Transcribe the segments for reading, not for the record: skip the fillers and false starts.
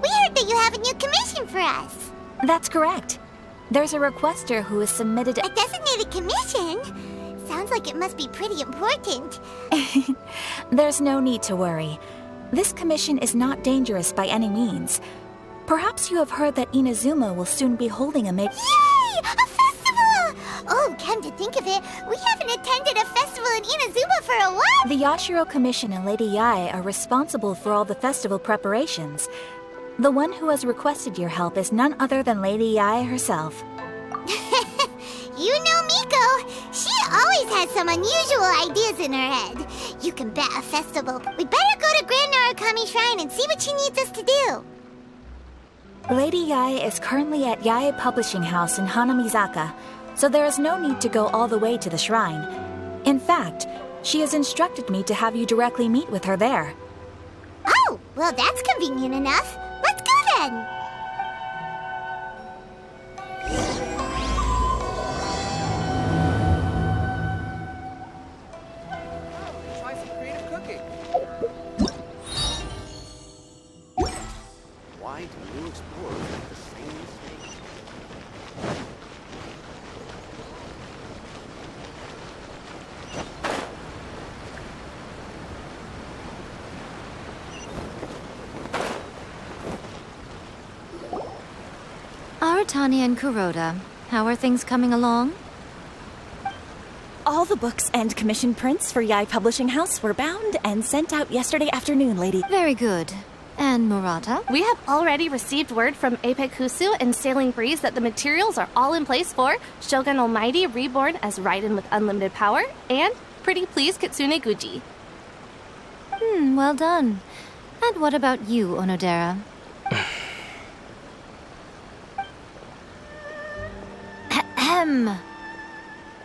We heard that you have a new commission for us. That's correct. There's a requester who has submitted a designated commission? Sounds like it must be pretty important. There's no need to worry. This commission is not dangerous by any means. Perhaps you have heard that Inazuma will soon be holding a Yay! A festival! Oh, come to think of it, we haven't attended a festival in Inazuma for a while. The Yashiro Commission and Lady Yae are responsible for all the festival preparations. The one who has requested your help is none other than Lady Yae herself. You know Miko. She always has some unusual ideas in her head. You can bet a festival. We better go to Grand Narukami Shrine and see what she needs us to do. Lady Yae is currently at Yae Publishing House in Hanamizaka, so there is no need to go all the way to the shrine. In fact, she has instructed me to have you directly meet with her there. Oh, well that's convenient enough. Let's go then! Try some creative cooking. Why do new explorers make the same mistakes? Aratani and Kuroda, how are things coming along? All the books and commission prints for Yae Publishing House were bound and sent out yesterday afternoon, lady. Very good. And Murata? We have already received word from Apekusu and Sailing Breeze that the materials are all in place for Shogun Almighty Reborn as Raiden with Unlimited Power and Pretty Please Kitsune Guji. Well done. And what about you, Onodera?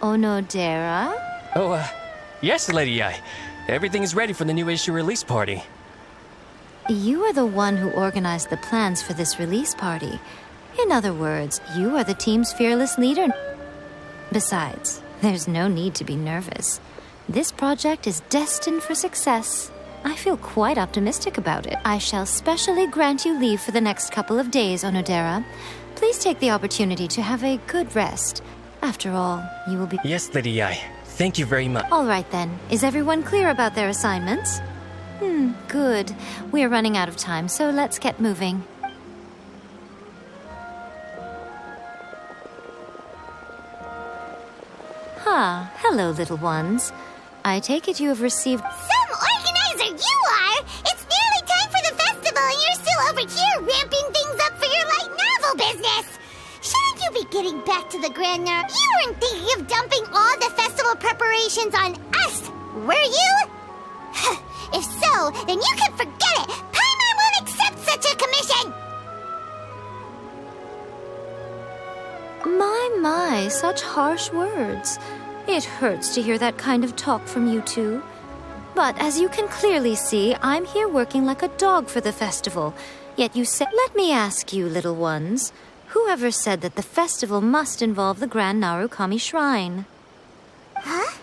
Onodera? Oh, yes, Lady Yae. Everything is ready for the new issue release party. You are the one who organized the plans for this release party. In other words, you are the team's fearless leader. Besides, there's no need to be nervous. This project is destined for success. I feel quite optimistic about it. I shall specially grant you leave for the next couple of days, Onodera. Please take the opportunity to have a good rest. After all, you will be... Yes, Lady Yae. Thank you very much. All right, then. Is everyone clear about their assignments? Good. We are running out of time, so let's get moving. Hello, little ones. I take it you have received... Some organizer you are! It's nearly time for the festival and you're still over here ramping things up for your light novel business! Shouldn't you be getting back to the Grand Nar? You weren't thinking of dumping all the festival preparations on us, were you? If so, then you can forget it! Paimon won't accept such a commission! My, such harsh words. It hurts to hear that kind of talk from you two. But as you can clearly see, I'm here working like a dog for the festival. Yet you said... Let me ask you, little ones. Whoever said that the festival must involve the Grand Narukami Shrine? Huh?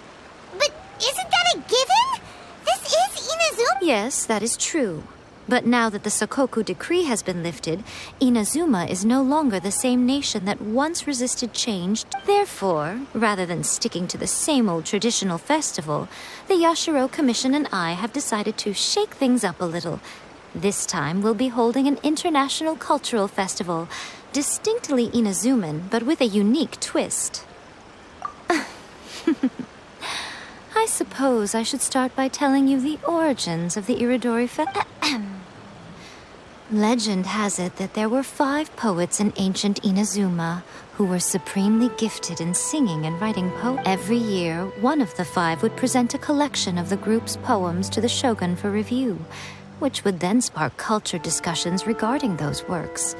But isn't that a given? This is Inazuma... Yes, that is true. But now that the Sokoku decree has been lifted, Inazuma is no longer the same nation that once resisted change. Therefore, rather than sticking to the same old traditional festival, the Yashiro Commission and I have decided to shake things up a little. This time, we'll be holding an international cultural festival, distinctly Inazuman, but with a unique twist. I suppose I should start by telling you the origins of the Iridori Legend has it that there were 5 poets in ancient Inazuma who were supremely gifted in singing and writing poems. Every year, one of the 5 would present a collection of the group's poems to the shogun for review, which would then spark culture discussions regarding those works.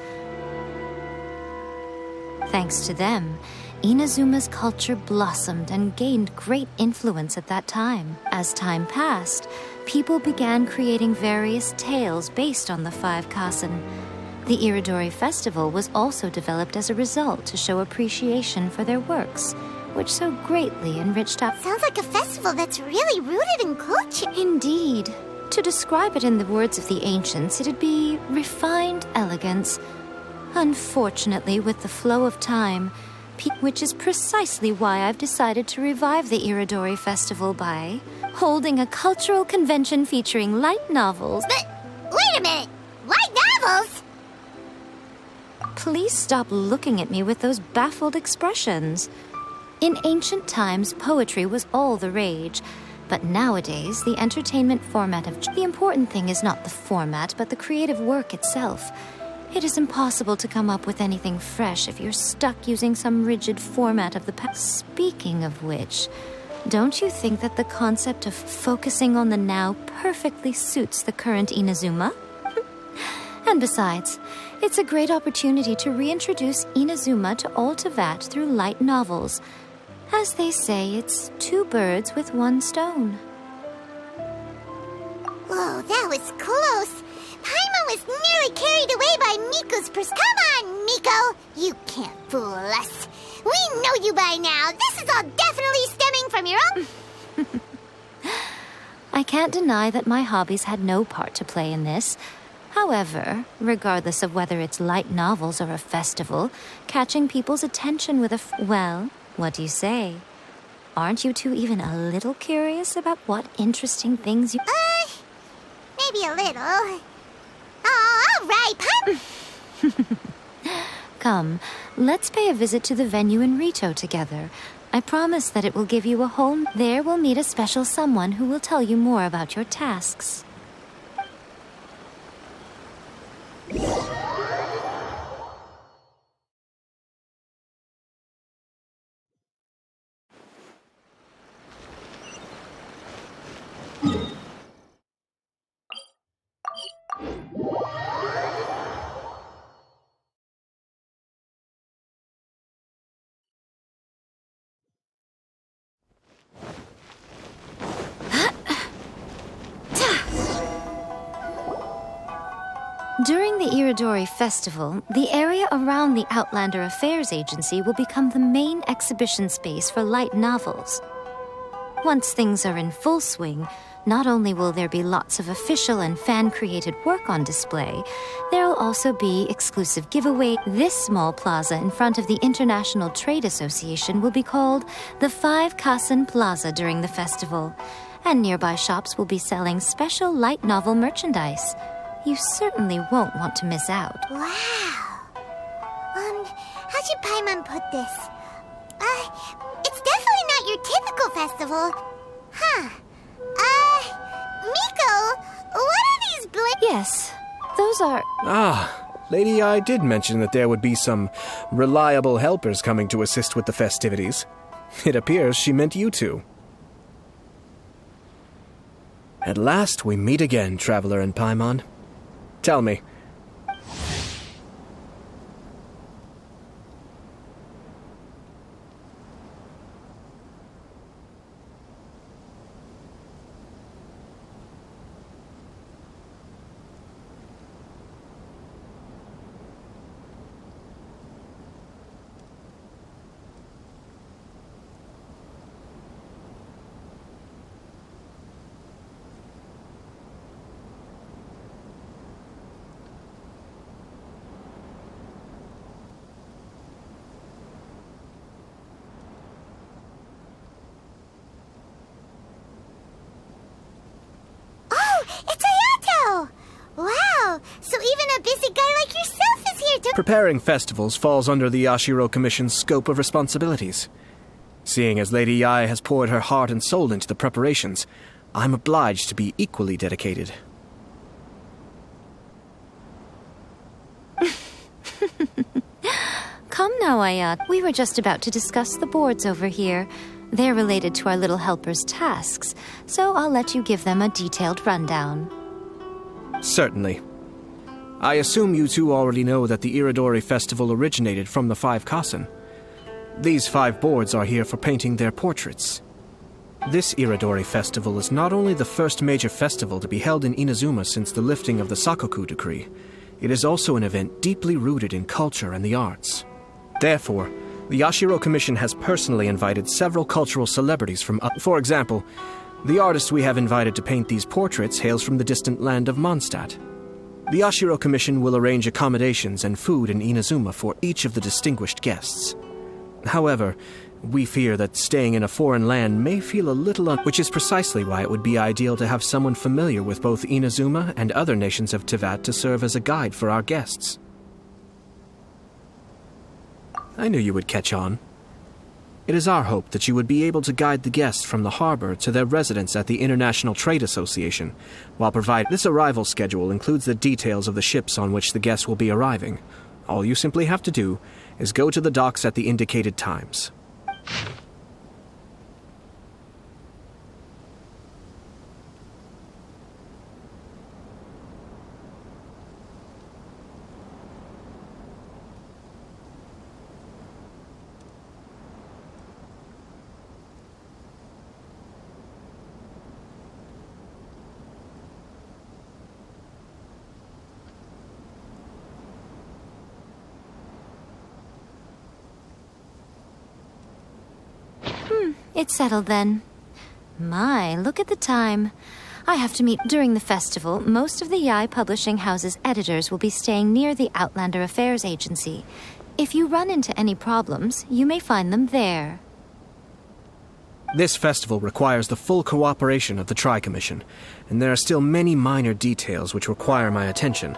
Thanks to them, Inazuma's culture blossomed and gained great influence at that time. As time passed, people began creating various tales based on the 5 kasen. The Iridori Festival was also developed as a result to show appreciation for their works, which so greatly enriched our... Sounds like a festival that's really rooted in culture. Indeed. To describe it in the words of the ancients, it'd be refined elegance. Unfortunately, with the flow of time, which is precisely why I've decided to revive the Iridori Festival by holding a cultural convention featuring light novels. But, wait a minute! Light novels? Please stop looking at me with those baffled expressions. In ancient times, poetry was all the rage. But nowadays, the entertainment format of... The important thing is not the format, but the creative work itself. It is impossible to come up with anything fresh if you're stuck using some rigid format of the past. Speaking of which, don't you think that the concept of focusing on the now perfectly suits the current Inazuma? And besides, it's a great opportunity to reintroduce Inazuma to all Teyvat through light novels. As they say, it's 2 birds with 1 stone. Whoa, that was close. Paimon was nearly carried away by Miko's Come on, Miko! You can't fool us. We know you by now. This is all definitely stemming from your own... I can't deny that my hobbies had no part to play in this. However, regardless of whether it's light novels or a festival, catching people's attention with well, what do you say? Aren't you two even a little curious about what interesting things you... Maybe a little. Oh, all right, Come, let's pay a visit to the venue in Rito together. I promise that it will give you a home. There we'll meet a special someone who will tell you more about your tasks. During the Iridori Festival, the area around the Outlander Affairs Agency will become the main exhibition space for light novels. Once things are in full swing, not only will there be lots of official and fan-created work on display, there'll also be exclusive giveaway. This small plaza in front of the International Trade Association will be called the 5 Kasen Plaza during the festival, and nearby shops will be selling special light novel merchandise. You certainly won't want to miss out. Wow. How should Paimon put this? It's definitely not your typical festival. Huh. Miko, what are these Yes, those are... Lady I did mention that there would be some reliable helpers coming to assist with the festivities. It appears she meant you two. At last we meet again, Traveler and Paimon. Tell me. Wow, so even a busy guy like yourself is here to... Preparing festivals falls under the Yashiro Commission's scope of responsibilities. Seeing as Lady Yae has poured her heart and soul into the preparations, I'm obliged to be equally dedicated. Come now, Ayat. We were just about to discuss the boards over here. They're related to our little helper's tasks, so I'll let you give them a detailed rundown. Certainly. I assume you two already know that the Iridori Festival originated from the 5 Kasen. These 5 boards are here for painting their portraits. This Iridori Festival is not only the first major festival to be held in Inazuma since the lifting of the Sakoku decree, it is also an event deeply rooted in culture and the arts. Therefore, the Yashiro Commission has personally invited several cultural celebrities from for example, the artist we have invited to paint these portraits hails from the distant land of Mondstadt. The Yashiro Commission will arrange accommodations and food in Inazuma for each of the distinguished guests. However, we fear that staying in a foreign land may feel a little which is precisely why it would be ideal to have someone familiar with both Inazuma and other nations of Teyvat to serve as a guide for our guests. I knew you would catch on. It is our hope that you would be able to guide the guests from the harbor to their residence at the International Trade Association, while providing this arrival schedule includes the details of the ships on which the guests will be arriving. All you simply have to do is go to the docks at the indicated times. It's settled then. My, look at the time. I have to meet during the festival. Most of the Yai Publishing House's editors will be staying near the Outlander Affairs Agency. If you run into any problems, you may find them there. This festival requires the full cooperation of the Tri-Commission, and there are still many minor details which require my attention,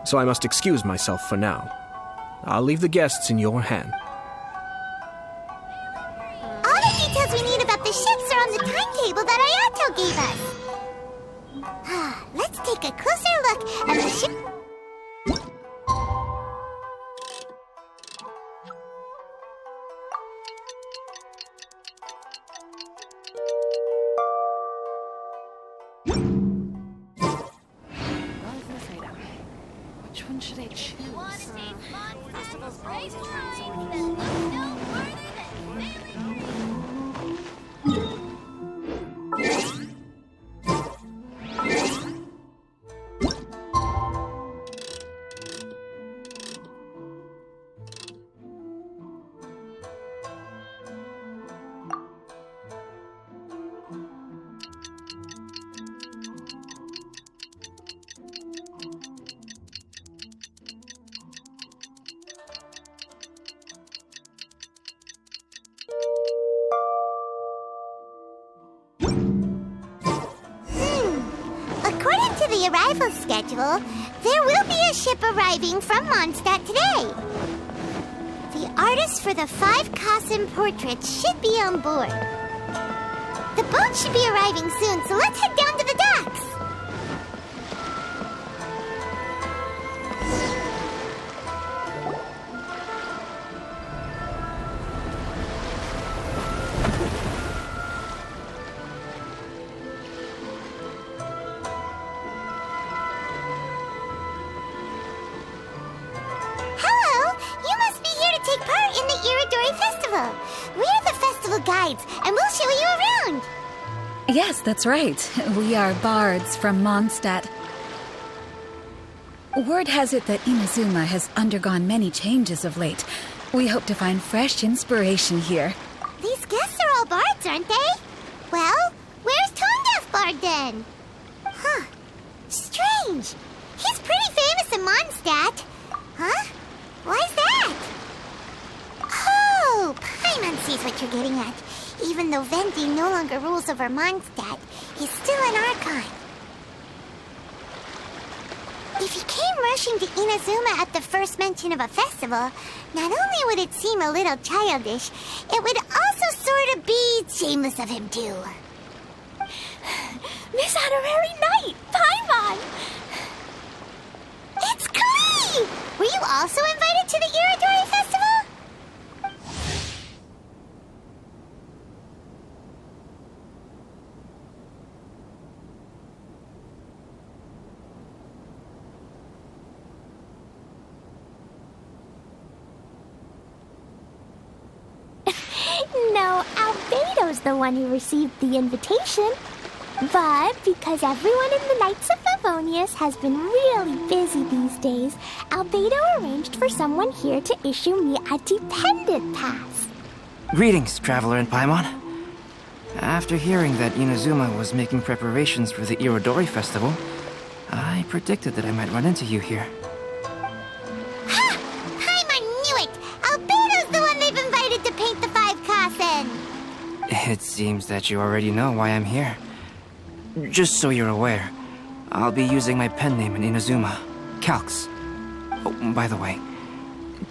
so I must excuse myself for now. I'll leave the guests in your hand. All the details we need about the ships are on the timetable that Ayato gave us. Let's take a closer look at the ship. Which one should I choose? According to the arrival schedule, there will be a ship arriving from Mondstadt today. The artists for the 5 Kasen portraits should be on board. The boat should be arriving soon, so let's head down to the docks. We're the festival guides, and we'll show you around. Yes, that's right. We are bards from Mondstadt. Word has it that Inazuma has undergone many changes of late. We hope to find fresh inspiration here. These guests are all bards, aren't they? Well, where's Tone-Deaf Bard then? Huh. Strange. He's pretty famous in Mondstadt. Huh? Why's that? Oh, Paimon sees what you're getting at. Even though Vendi no longer rules over Mondstadt, he's still an Archon. If he came rushing to Inazuma at the first mention of a festival, not only would it seem a little childish, it would also sort of be shameless of him too. Miss Honorary Knight, Paimon! It's Klee! Were you also invited to the Iridori Festival? No, Albedo's the one who received the invitation. But because everyone in the Knights of Favonius has been really busy these days, Albedo arranged for someone here to issue me a dependent pass. Greetings, Traveler in Paimon. After hearing that Inazuma was making preparations for the Irodori Festival, I predicted that I might run into you here. Ha! Paimon knew it! Albedo's the one they've invited to paint the 5 Kasen! It seems that you already know why I'm here. Just so you're aware, I'll be using my pen name in Inazuma, Calx. Oh, by the way,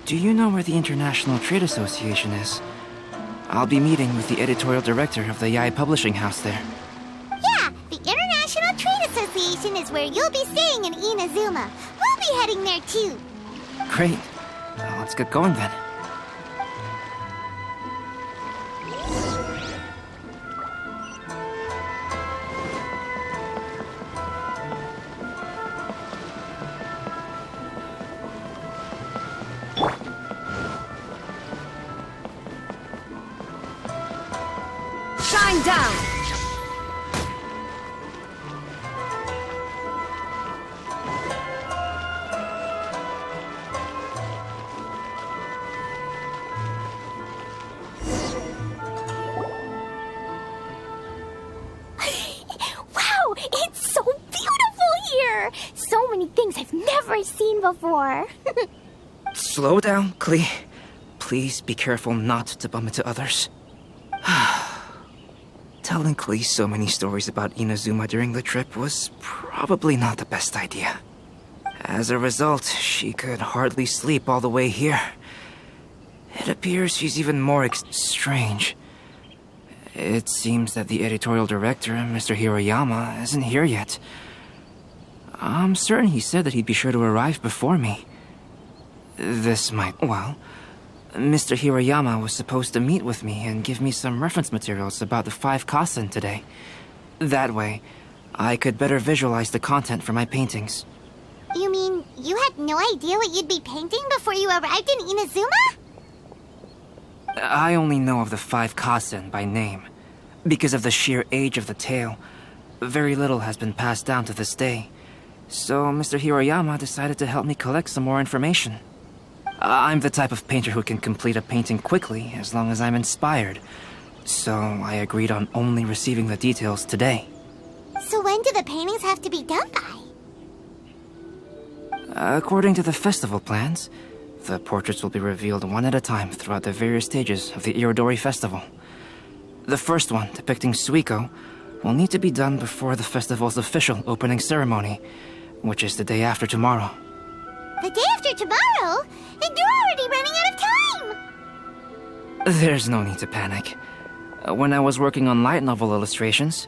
do you know where the International Trade Association is? I'll be meeting with the editorial director of the Yae Publishing House there. Yeah, the International Trade Association is where you'll be staying in Inazuma. We'll be heading there too. Great. Well, let's get going then. Shine down! Wow, it's so beautiful here! So many things I've never seen before. Slow down, Klee. Please be careful not to bump into others. Telling Klee so many stories about Inazuma during the trip was probably not the best idea. As a result, she could hardly sleep all the way here. It appears she's even more strange. It seems that the editorial director, Mr. Hiroyama, isn't here yet. I'm certain he said that he'd be sure to arrive before me. This might, well... Mr. Hiroyama was supposed to meet with me and give me some reference materials about the 5 Kasen today. That way, I could better visualize the content for my paintings. You mean you had no idea what you'd be painting before you arrived in Inazuma? I only know of the 5 Kasen by name. Because of the sheer age of the tale, very little has been passed down to this day. So Mr. Hiroyama decided to help me collect some more information. I'm the type of painter who can complete a painting quickly as long as I'm inspired. So I agreed on only receiving the details today. So when do the paintings have to be done by? According to the festival plans, the portraits will be revealed one at a time throughout the various stages of the Irodori Festival. The first one, depicting Suiko, will need to be done before the festival's official opening ceremony, which is the day after tomorrow. The day after tomorrow? And you're already running out of time! There's no need to panic. When I was working on light novel illustrations,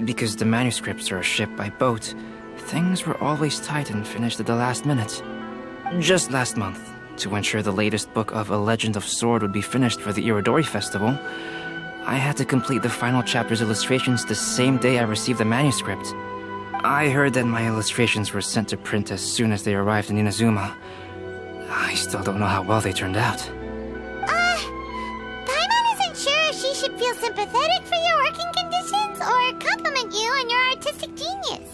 because the manuscripts are shipped by boat, things were always tight and finished at the last minute. Just last month, to ensure the latest book of A Legend of Sword would be finished for the Irodori Festival, I had to complete the final chapter's illustrations the same day I received the manuscript. I heard that my illustrations were sent to print as soon as they arrived in Inazuma. I still don't know how well they turned out. Paimon isn't sure if she should feel sympathetic for your working conditions or compliment you on your artistic genius.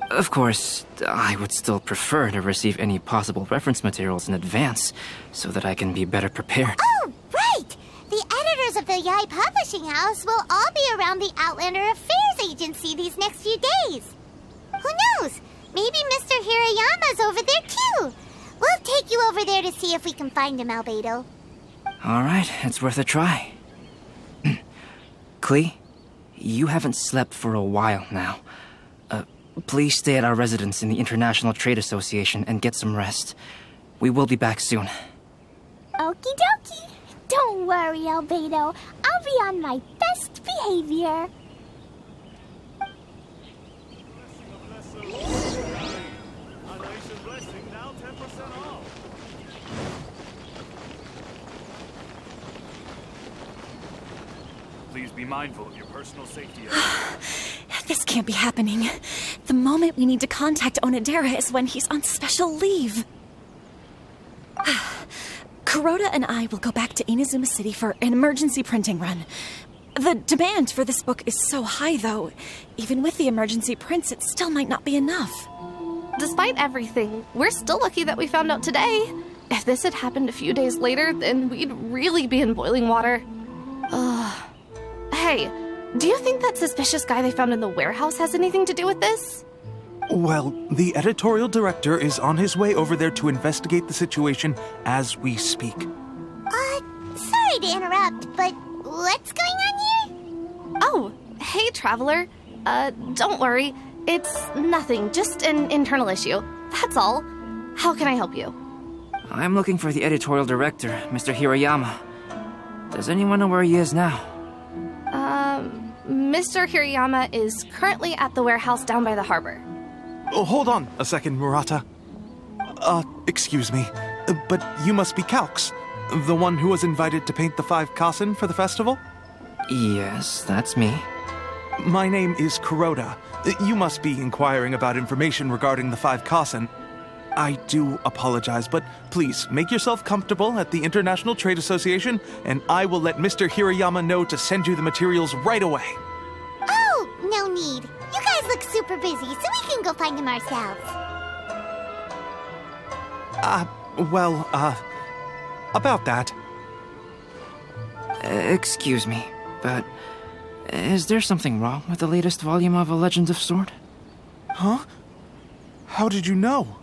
Of course, I would still prefer to receive any possible reference materials in advance, so that I can be better prepared. Oh, right! The editors of the Yae Publishing House will all be around the Outlander Affairs Agency these next few days. Who knows? Maybe Mr. Hiroyama's over there too. We'll take you over there to see if we can find him, Albedo. Alright, it's worth a try. Klee, you haven't slept for a while now. Please stay at our residence in the International Trade Association and get some rest. We will be back soon. Okie dokie. Don't worry, Albedo. I'll be on my best behavior. A nation blessing now 10% off. be mindful of your personal safety. This can't be happening. The moment we need to contact Onodera is when he's on special leave. Kuroda and I will go back to Inazuma City for an emergency printing run. The demand for this book is so high, though. Even with the emergency prints, it still might not be enough. Despite everything, we're still lucky that we found out today. If this had happened a few days later, then we'd really be in boiling water. Ugh. Hey, do you think that suspicious guy they found in the warehouse has anything to do with this? Well, the editorial director is on his way over there to investigate the situation as we speak. Sorry to interrupt, but what's going on here? Oh, hey, Traveler. Don't worry. It's nothing, just an internal issue. That's all. How can I help you? I'm looking for the editorial director, Mr. Hirayama. Does anyone know where he is now? Mr. Hirayama is currently at the warehouse down by the harbor. Oh, hold on a second, Murata. Excuse me, but you must be Calx, the one who was invited to paint the 5 Kasen for the festival? Yes, that's me. My name is Kuroda. You must be inquiring about information regarding the 5 Kasen. I do apologize, but please make yourself comfortable at the International Trade Association, and I will let Mr. Hirayama know to send you the materials right away. Oh, no need. You guys look super busy, so we can go find them ourselves. About that. Excuse me, but is there something wrong with the latest volume of A Legend of Sword? Huh? How did you know?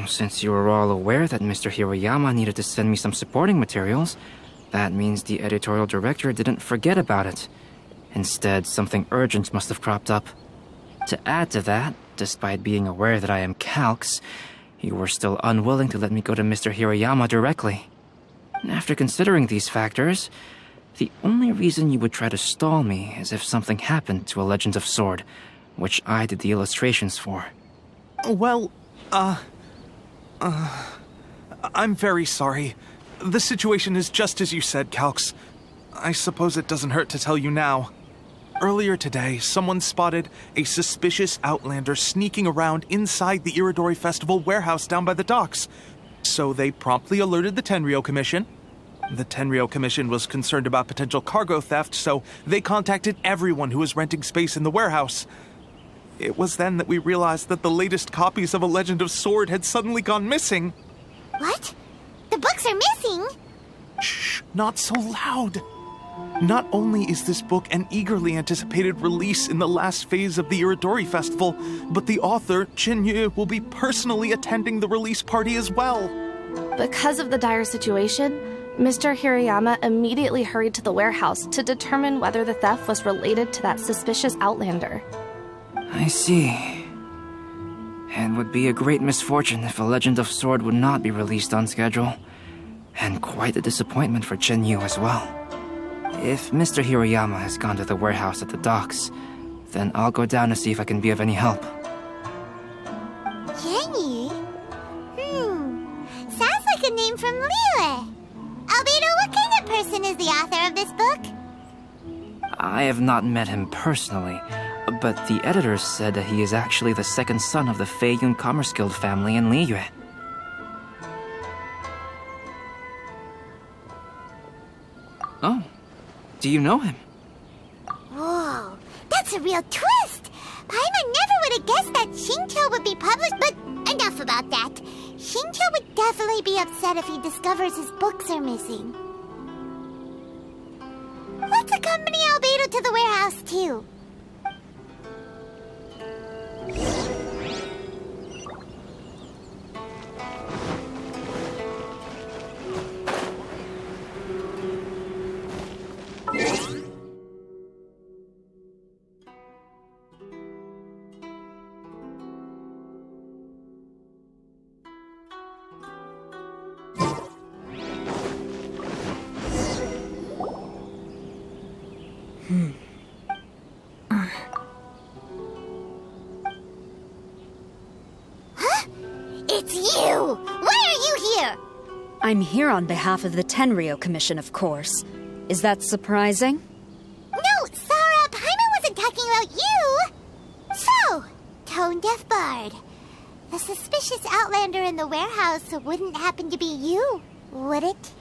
Since you were all aware that Mr. Hirayama needed to send me some supporting materials, that means the editorial director didn't forget about it. Instead, something urgent must have cropped up. To add to that, despite being aware that I am Calx, you were still unwilling to let me go to Mr. Hirayama directly. After considering these factors, the only reason you would try to stall me is if something happened to A Legend of Sword, which I did the illustrations for. Well, I'm very sorry. The situation is just as you said, Calx. I suppose it doesn't hurt to tell you now. Earlier today, someone spotted a suspicious outlander sneaking around inside the Iridori Festival warehouse down by the docks. So they promptly alerted the Tenryou Commission. The Tenryou Commission was concerned about potential cargo theft, so they contacted everyone who was renting space in the warehouse. It was then that we realized that the latest copies of A Legend of Sword had suddenly gone missing. What? The books are missing? Shh, not so loud. Not only is this book an eagerly anticipated release in the last phase of the Iridori Festival, but the author, Jinyu, will be personally attending the release party as well. Because of the dire situation, Mr. Hirayama immediately hurried to the warehouse to determine whether the theft was related to that suspicious outlander. I see. It would be a great misfortune if A Legend of Sword would not be released on schedule. And quite a disappointment for Jinyu as well. If Mr. Hirayama has gone to the warehouse at the docks, then I'll go down to see if I can be of any help. Jinyu? Sounds like a name from Liyue. Albedo, what kind of person is the author of this book? I have not met him personally, but the editors said that he is actually the second son of the Feiyun Commerce Guild family in Liyue. Oh, do you know him? Whoa, that's a real twist! Paimon never would have guessed that Shincho would be published, but enough about that. Shincho would definitely be upset if he discovers his books are missing. Let's accompany Albedo to the warehouse, too. It's you! Why are you here? I'm here on behalf of the Tenryou Commission, of course. Is that surprising? No, Sarah, Paimon wasn't talking about you! So, tone-deaf bard. The suspicious outlander in the warehouse wouldn't happen to be you, would it?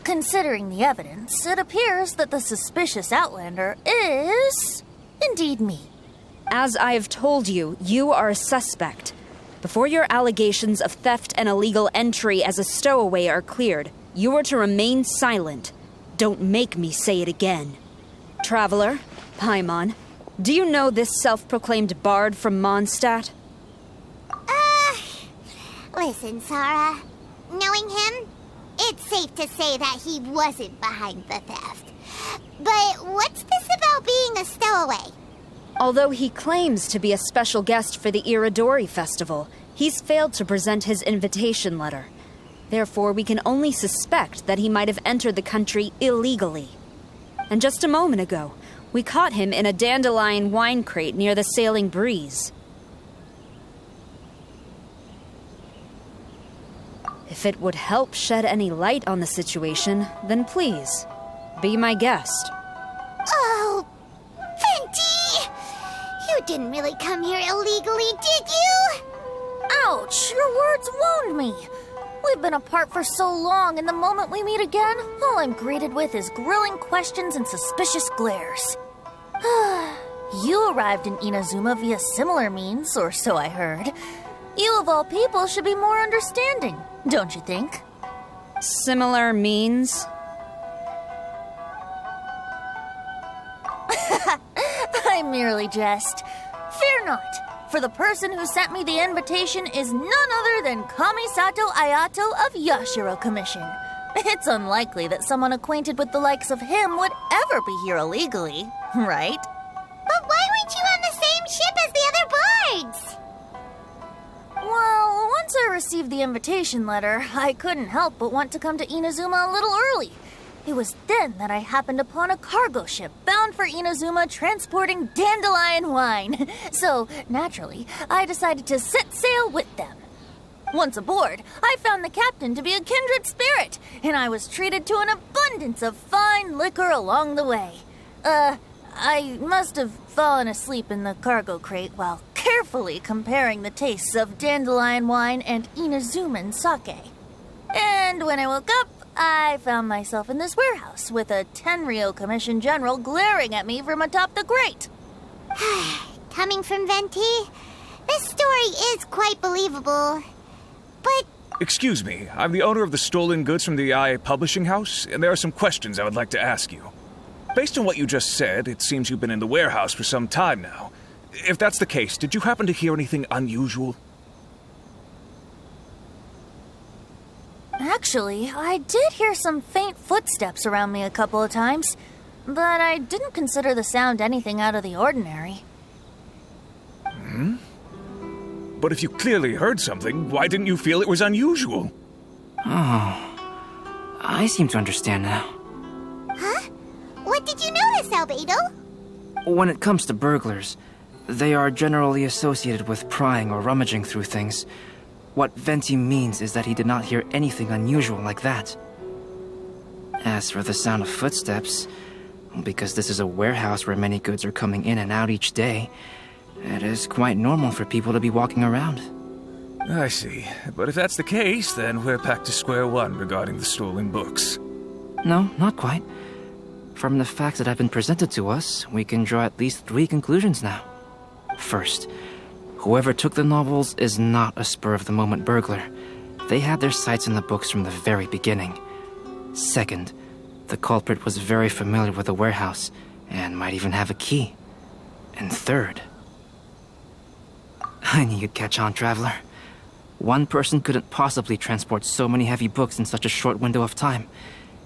Considering the evidence, it appears that the suspicious outlander is indeed me. As I have told you, you are a suspect. Before your allegations of theft and illegal entry as a stowaway are cleared, you are to remain silent. Don't make me say it again. Traveler, Paimon, do you know this self-proclaimed bard from Mondstadt? Listen, Sarah. Knowing him, it's safe to say that he wasn't behind the theft. But what's this about being a stowaway? Although he claims to be a special guest for the Iridori Festival, he's failed to present his invitation letter. Therefore, we can only suspect that he might have entered the country illegally. And just a moment ago, we caught him in a dandelion wine crate near the Sailing Breeze. If it would help shed any light on the situation, then please, be my guest. Oh, Venti! You didn't really come here illegally, did you? Ouch, your words wound me. We've been apart for so long, and the moment we meet again, all I'm greeted with is grilling questions and suspicious glares. You arrived in Inazuma via similar means, or so I heard. You of all people should be more understanding, don't you think? Similar means? I merely jest. Fear not, for the person who sent me the invitation is none other than Kamisato Ayato of Yashiro Commission. It's unlikely that someone acquainted with the likes of him would ever be here illegally, right? But why weren't you on the same ship as the other bards? Well, once I received the invitation letter, I couldn't help but want to come to Inazuma a little early. It was then that I happened upon a cargo ship bound for Inazuma transporting dandelion wine. So, naturally, I decided to set sail with them. Once aboard, I found the captain to be a kindred spirit, and I was treated to an abundance of fine liquor along the way. I must have fallen asleep in the cargo crate while carefully comparing the tastes of dandelion wine and Inazuman sake. And when I woke up, I found myself in this warehouse with a Tenryo Commission General glaring at me from atop the grate. Coming from Venti, this story is quite believable. But... Excuse me, I'm the owner of the stolen goods from the IA Publishing House, and there are some questions I would like to ask you. Based on what you just said, it seems you've been in the warehouse for some time now. If that's the case, did you happen to hear anything unusual? Actually, I did hear some faint footsteps around me a couple of times, but I didn't consider the sound anything out of the ordinary. But if you clearly heard something, why didn't you feel it was unusual? Oh, I seem to understand now. Huh? What did you notice, Albedo? When it comes to burglars, they are generally associated with prying or rummaging through things. What Venti means is that he did not hear anything unusual like that. As for the sound of footsteps, because this is a warehouse where many goods are coming in and out each day, it is quite normal for people to be walking around. I see. But if that's the case, then we're back to square one regarding the stolen books. No, not quite. From the facts that have been presented to us, we can draw at least 3 conclusions now. First, whoever took the novels is not a spur-of-the-moment burglar. They had their sights on the books from the very beginning. Second, the culprit was very familiar with the warehouse, and might even have a key. And third... I knew you'd catch on, Traveler. One person couldn't possibly transport so many heavy books in such a short window of time.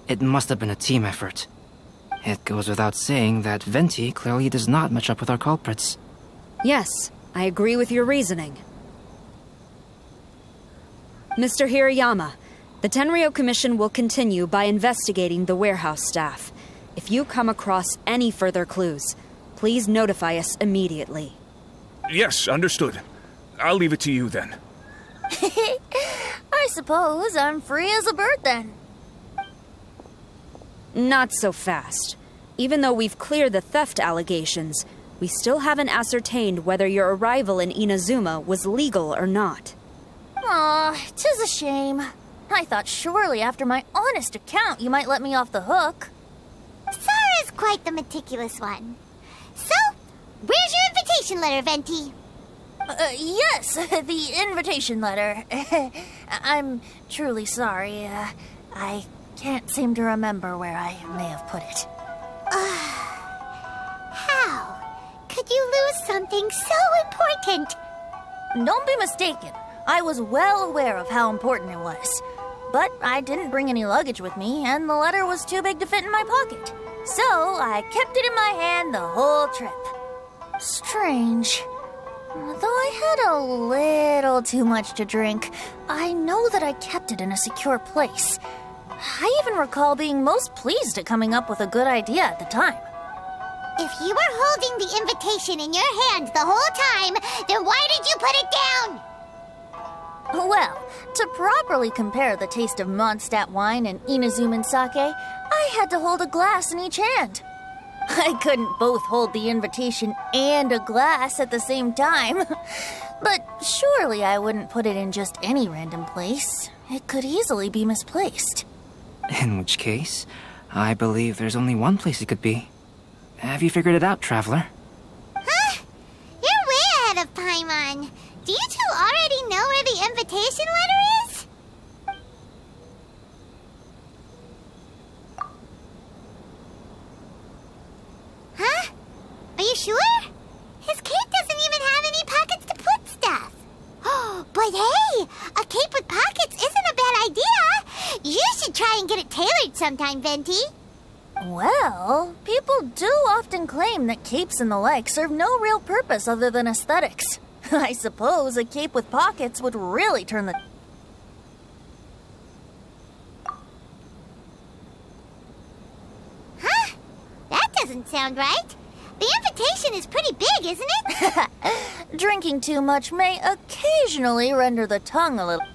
It must have been a team effort. It goes without saying that Venti clearly does not match up with our culprits. Yes, I agree with your reasoning. Mr. Hirayama, the Tenryo Commission will continue by investigating the warehouse staff. If you come across any further clues, please notify us immediately. Yes, understood. I'll leave it to you then. I suppose I'm free as a bird then. Not so fast. Even though we've cleared the theft allegations, we still haven't ascertained whether your arrival in Inazuma was legal or not. Aw, 'tis a shame. I thought surely after my honest account you might let me off the hook. Sara's quite the meticulous one. So, where's your invitation letter, Venti? Yes, the invitation letter. I'm truly sorry. I can't seem to remember where I may have put it. How could you lose something so important? Don't be mistaken. I was well aware of how important it was. But I didn't bring any luggage with me, and the letter was too big to fit in my pocket. So I kept it in my hand the whole trip. Strange. Though I had a little too much to drink, I know that I kept it in a secure place. I even recall being most pleased at coming up with a good idea at the time. If you were holding the invitation in your hand the whole time, then why did you put it down? Well, to properly compare the taste of Mondstadt wine and Inazuman sake, I had to hold a glass in each hand. I couldn't both hold the invitation and a glass at the same time. But surely I wouldn't put it in just any random place. It could easily be misplaced. In which case, I believe there's only one place it could be. Have you figured it out, Traveler? Huh? You're way ahead of Paimon. Do you two already know where the invitation letter is? Huh? Are you sure? His cape doesn't even have any pockets to put stuff. But hey, a cape with pockets isn't a bad idea. You should try and get it tailored sometime, Venti. Well, people do often claim that capes and the like serve no real purpose other than aesthetics. I suppose a cape with pockets would really turn the... Huh? That doesn't sound right. The invitation is pretty big, isn't it? Drinking too much may occasionally render the tongue a little...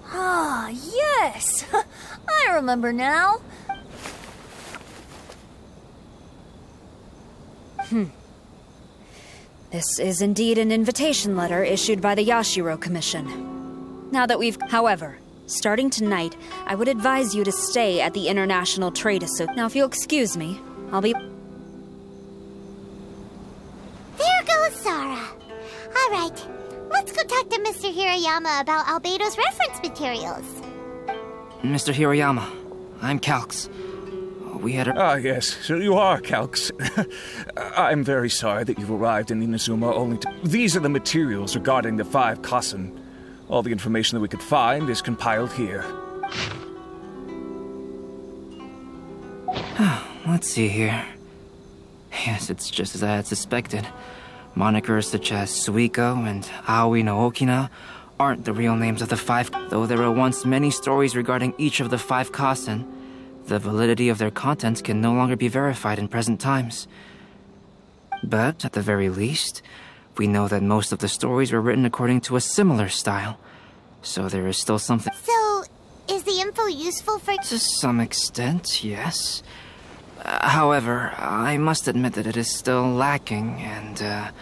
Ah, yes! I remember now. This is indeed an invitation letter issued by the Yashiro Commission. Now that however, starting tonight, I would advise you to stay at the International Trade Association. Now, if you'll excuse me, I'll be... There goes Sara. All right, let's go talk to Mr. Hirayama about Albedo's reference materials. Mr. Hiroyama, I'm Calx. We had a... Ah, yes, so you are Calx. I'm very sorry that you've arrived in Inazuma only to... These are the materials regarding the 5 Kassen. All the information that we could find is compiled here. Let's see here. Yes, it's just as I had suspected. Monikers such as Suiko and Aoi no Okina aren't the real names of the 5, though there were once many stories regarding each of the 5 Kassen. The validity of their contents can no longer be verified in present times. But, at the very least, we know that most of the stories were written according to a similar style. So there is still something... So, is the info useful for... To some extent, yes. However, I must admit that it is still lacking, and,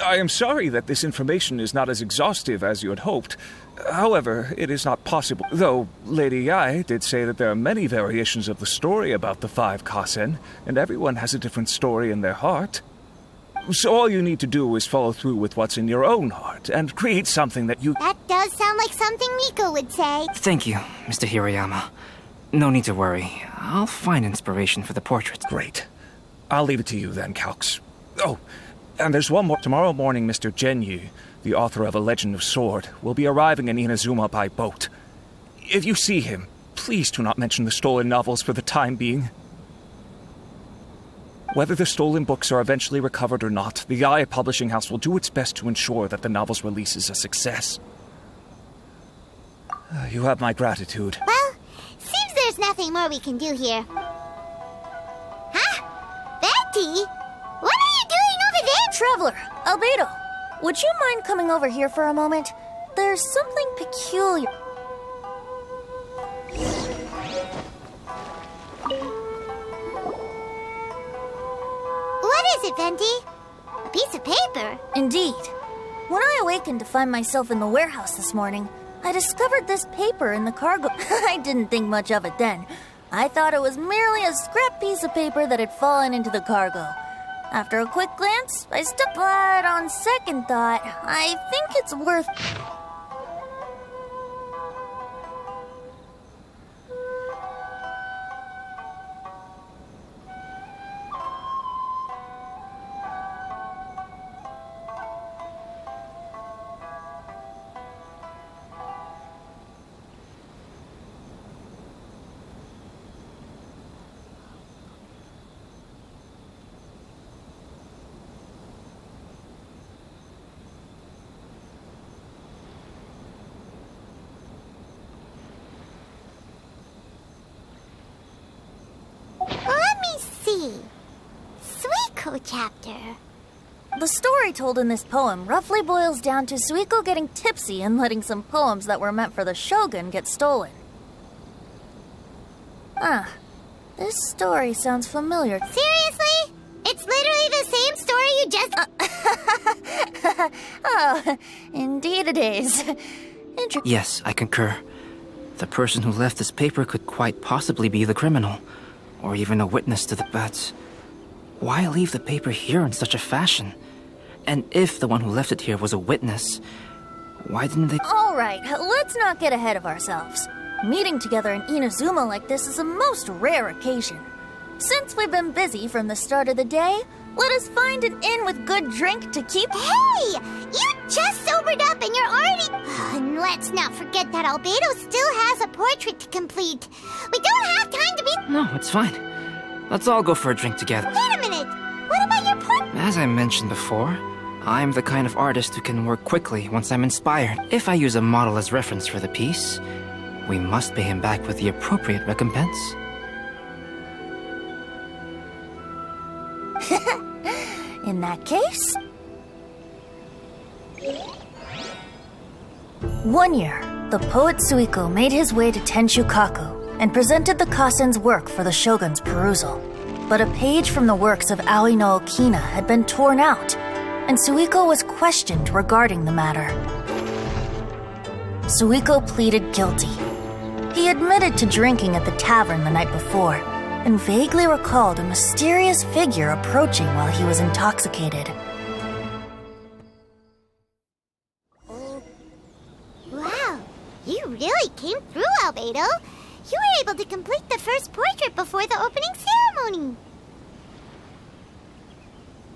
I am sorry that this information is not as exhaustive as you had hoped. However, it is not possible. Though Lady Yae did say that there are many variations of the story about the 5 Kassen, and everyone has a different story in their heart. So all you need to do is follow through with what's in your own heart, and create something that you... That does sound like something Miko would say. Thank you, Mr. Hiroyama. No need to worry. I'll find inspiration for the portraits. Great. I'll leave it to you then, Calx. Oh, and there's one more. Tomorrow morning, Mr. Genyu, the author of A Legend of Sword, will be arriving in Inazuma by boat. If you see him, please do not mention the stolen novels for the time being. Whether the stolen books are eventually recovered or not, the Yae Publishing House will do its best to ensure that the novel's release is a success. You have my gratitude. Well, seems there's nothing more we can do here. Huh? Betty? What are you doing over there? Traveler, Albedo, would you mind coming over here for a moment? There's something peculiar. is it, Venti? A piece of paper? Indeed. When I awakened to find myself in the warehouse this morning, I discovered this paper in the cargo. I didn't think much of it then. I thought it was merely a scrap piece of paper that had fallen into the cargo. After a quick glance, I stuck, but on second thought, I think it's worth... Let me see. Suiko chapter. The story told in this poem roughly boils down to Suiko getting tipsy and letting some poems that were meant for the shogun get stolen. This story sounds familiar. Seriously? It's literally the same story you just... Oh, indeed it is. Yes, I concur. The person who left this paper could quite possibly be the criminal, or even a witness to the bets. Why leave the paper here in such a fashion? And if the one who left it here was a witness, why didn't they... All right, let's not get ahead of ourselves. Meeting together in Inazuma like this is a most rare occasion. Since we've been busy from the start of the day, let us find an inn with good drink to keep... Hey! You just sobered up and you're already... And let's not forget that Albedo still has a portrait to complete. We don't have time to be... No, it's fine. Let's all go for a drink together. Wait a minute! What about your portrait? As I mentioned before, I'm the kind of artist who can work quickly once I'm inspired. If I use a model as reference for the piece, we must pay him back with the appropriate recompense. In that case... One year, the poet Suiko made his way to Tenshukaku and presented the Kasen's work for the shogun's perusal. But a page from the works of Aoi no Okina had been torn out, and Suiko was questioned regarding the matter. Suiko pleaded guilty. He admitted to drinking at the tavern the night before, and vaguely recalled a mysterious figure approaching while he was intoxicated. Wow, you really came through, Albedo. You were able to complete the first portrait before the opening ceremony.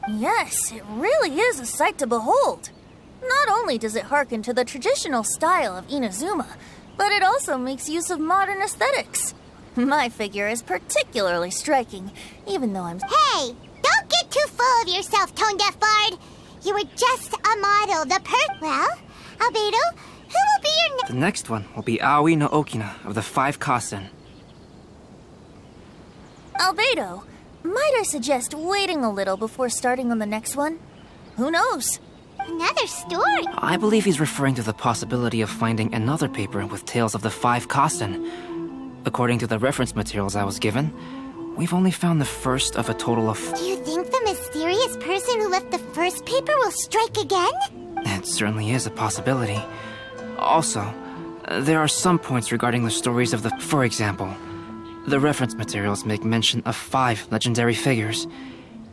Yes, it really is a sight to behold. Not only does it harken to the traditional style of Inazuma, but it also makes use of modern aesthetics. My figure is particularly striking, even though I'm... Hey, don't get too full of yourself, tone-deaf bard. You were just a model. Well, Albedo, who will be your... The next one will be Aoi no Okina of the 5 Kasen. Albedo, might I suggest waiting a little before starting on the next one? Who knows? Another story? I believe he's referring to the possibility of finding another paper with tales of the 5 Kasen. According to the reference materials I was given, we've only found the first of a total of... Do you think the mysterious person who left the first paper will strike again? It certainly is a possibility. Also, there are some points regarding the stories of the... For example, the reference materials make mention of 5 legendary figures,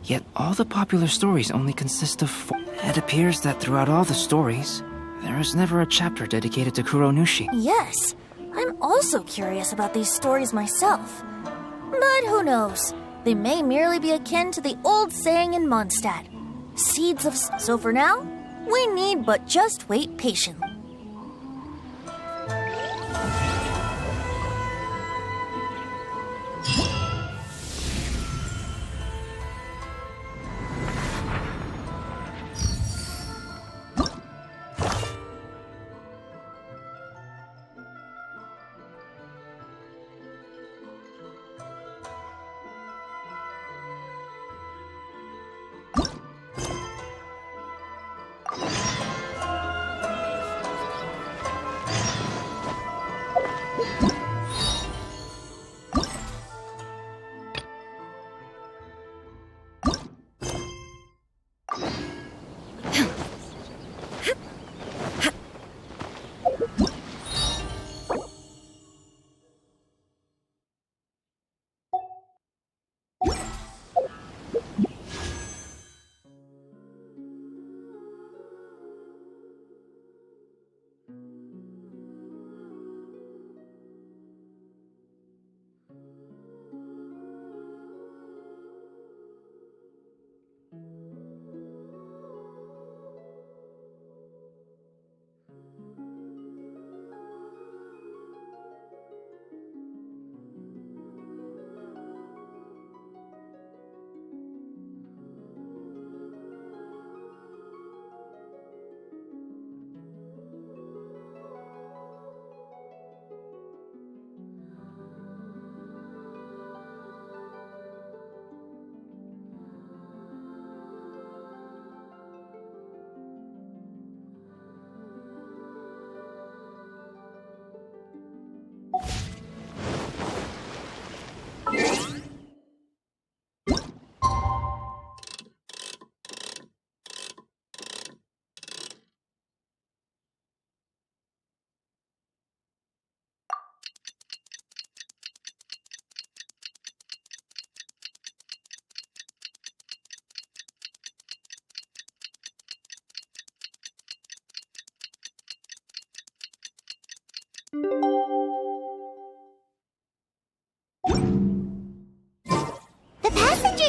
yet all the popular stories only consist of 4. It appears that throughout all the stories, there is never a chapter dedicated to Kuronushi. Yes, I'm also curious about these stories myself. But who knows? They may merely be akin to the old saying in Mondstadt. Seeds of... So for now, we need but just wait patiently.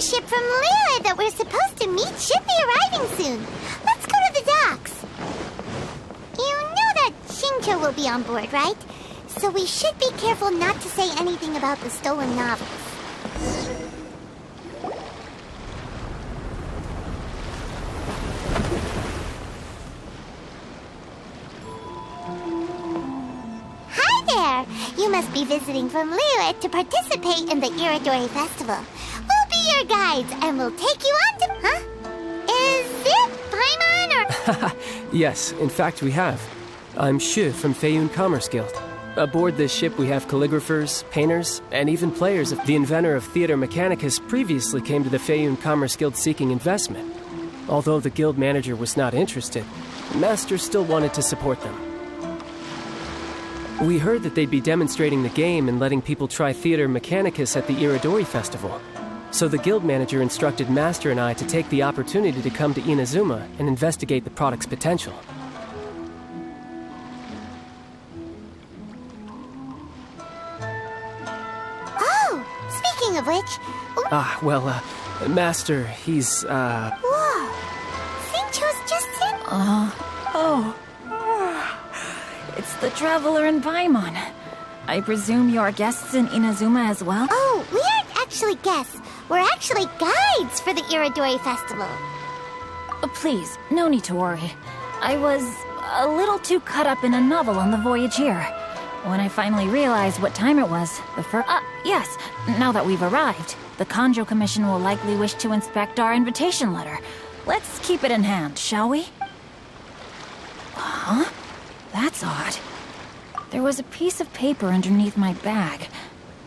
ship from Liyue that we're supposed to meet should be arriving soon. Let's go to the docks. You know that Shincho will be on board, right? So we should be careful not to say anything about the stolen novels. Hi there! You must be visiting from Liyue to participate in the Iridori Festival. We'll be your guides and we'll take you on to... Huh? Is it Paimon or... Yes, in fact we have. I'm Shu from Feiyun Commerce Guild. Aboard this ship we have calligraphers, painters, and even players. The inventor of Theater Mechanicus previously came to the Feiyun Commerce Guild seeking investment. Although the guild manager was not interested, Master still wanted to support them. We heard that they'd be demonstrating the game and letting people try Theater Mechanicus at the Iridori Festival. So the guild manager instructed Master and I to take the opportunity to come to Inazuma and investigate the product's potential. Oh, speaking of which... Master, he's, Whoa! Shincho's just in... It's the Traveler and Paimon. I presume you're guests in Inazuma as well? Oh, we aren't actually guests. We're actually guides for the Iridori Festival. Please, no need to worry. I was a little too caught up in a novel on the voyage here. When I finally realized what time it was, yes, now that we've arrived, the Kanjo Commission will likely wish to inspect our invitation letter. Let's keep it in hand, shall we? Huh? That's odd. There was a piece of paper underneath my bag.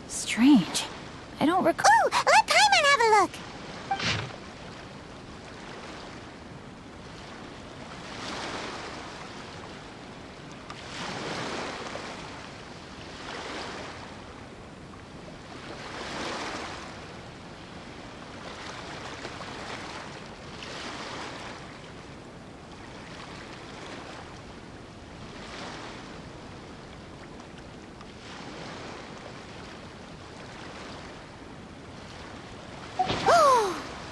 Strange. I don't recall... Ooh, let Paimon have a look!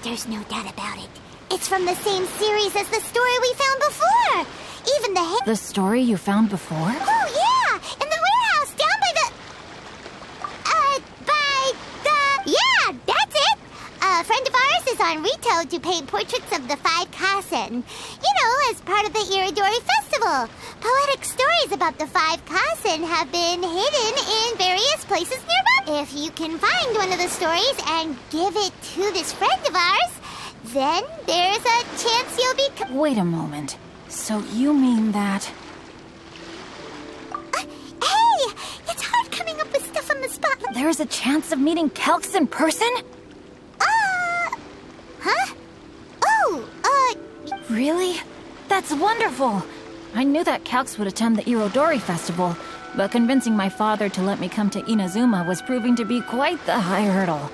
There's no doubt about it. It's from the same series as the story we found before. Even The story you found before? Oh, yeah! In the warehouse down Yeah, that's it! A friend of ours is on Rito to paint portraits of the 5 Kasen. You know, as part of the Iridori Festival. Poetic stories about the 5 Kasen have been hidden in various places nearby. If you can find one of the stories and give it to this friend of ours, then there's a chance you'll be... Wait a moment. So you mean that... Hey! It's hard coming up with stuff on the spot. There's a chance of meeting Calx in person? Huh? Really? That's wonderful! I knew that Calx would attend the Irodori Festival, but convincing my father to let me come to Inazuma was proving to be quite the high hurdle.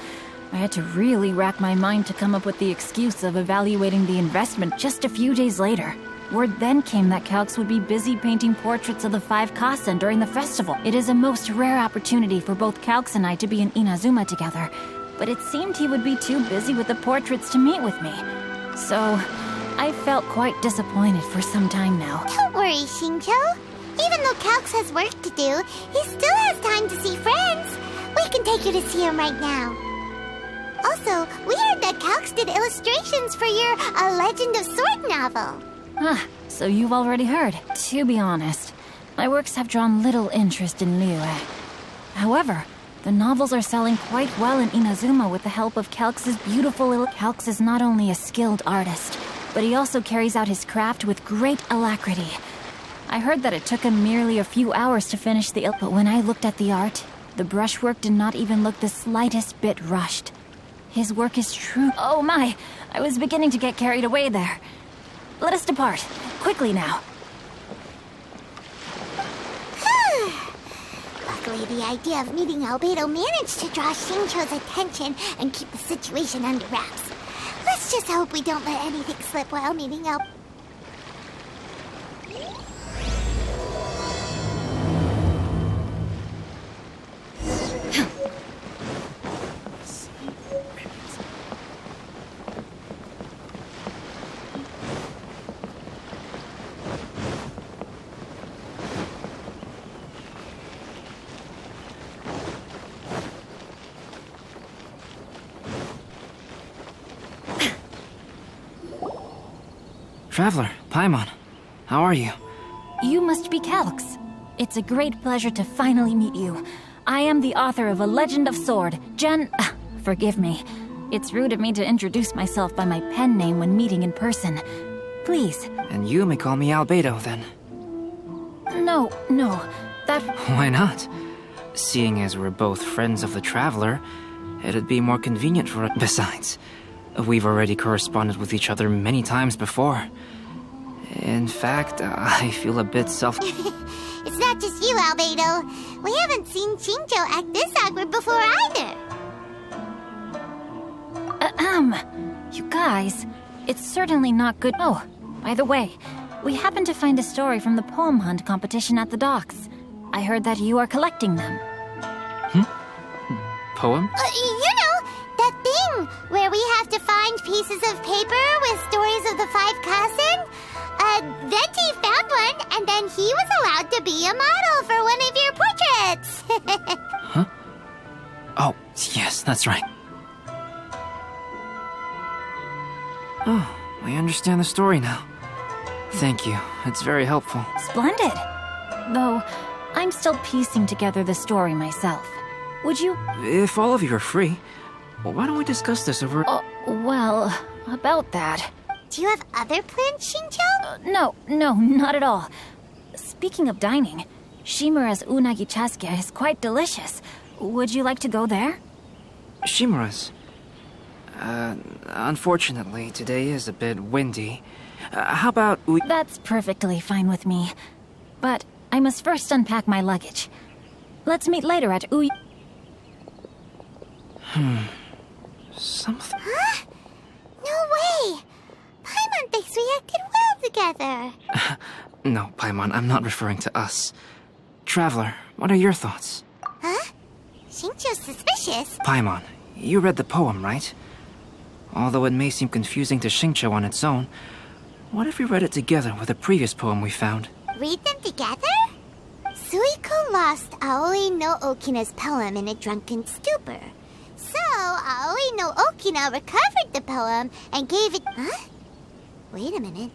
I had to really rack my mind to come up with the excuse of evaluating the investment just a few days later. Word then came that Calx would be busy painting portraits of the 5 Kasen during the festival. It is a most rare opportunity for both Calx and I to be in Inazuma together, but it seemed he would be too busy with the portraits to meet with me. So, I felt quite disappointed for some time now. Don't worry, Shincho. Even though Calx has work to do, he still has time to see friends. We can take you to see him right now. Also, we heard that Calx did illustrations for your A Legend of Sword novel. So you've already heard. To be honest, my works have drawn little interest in Liyue. However, the novels are selling quite well in Inazuma with the help of Calx's beautiful Calx is not only a skilled artist, but he also carries out his craft with great alacrity. I heard that it took him merely a few hours to finish the but when I looked at the art, the brushwork did not even look the slightest bit rushed. His work is true. Oh my, I was beginning to get carried away there. Let us depart. Quickly now. Luckily, the idea of meeting Albedo managed to draw Shincho's attention and keep the situation under wraps. Let's just hope we don't let anything slip while meeting Albedo. Traveler, Paimon, how are you? You must be Calx. It's a great pleasure to finally meet you. I am the author of A Legend of Sword, forgive me. It's rude of me to introduce myself by my pen name when meeting in person. Please. And you may call me Albedo, then. No, that... Why not? Seeing as we're both friends of the Traveler, it'd be more convenient for us. Besides, we've already corresponded with each other many times before. In fact, I feel a bit It's not just you, Albedo. We haven't seen Shinjo act this awkward before either. You guys, it's certainly not good. Oh, by the way, we happened to find a story from the poem hunt competition at the docks. I heard that you are collecting them. Poem? You know, that thing where we have to find pieces of paper with stories of the 5 Kasen? Venti found one, and then he was allowed to be a model for one of your portraits. Huh? Oh, yes, that's right. Oh, I understand the story now. Thank you. It's very helpful. Splendid. Though, I'm still piecing together the story myself. Would you... If all of you are free, why don't we discuss this over... well, about that... Do you have other plans, Shinjo? No, not at all. Speaking of dining, Shimura's unagi chasuke is quite delicious. Would you like to go there? Shimura's? Unfortunately, today is a bit windy. How about we... That's perfectly fine with me. But I must first unpack my luggage. Let's meet later at Something... Huh? No way! Paimon thinks we acted well together. No, Paimon, I'm not referring to us. Traveler, what are your thoughts? Huh? Shinjo's suspicious. Paimon, you read the poem, right? Although it may seem confusing to Shinjo on its own, what if we read it together with a previous poem we found? Read them together? Suiko lost Aoi no Okina's poem in a drunken stupor. So, Aoi no Okina recovered the poem and gave it... Huh? Wait a minute.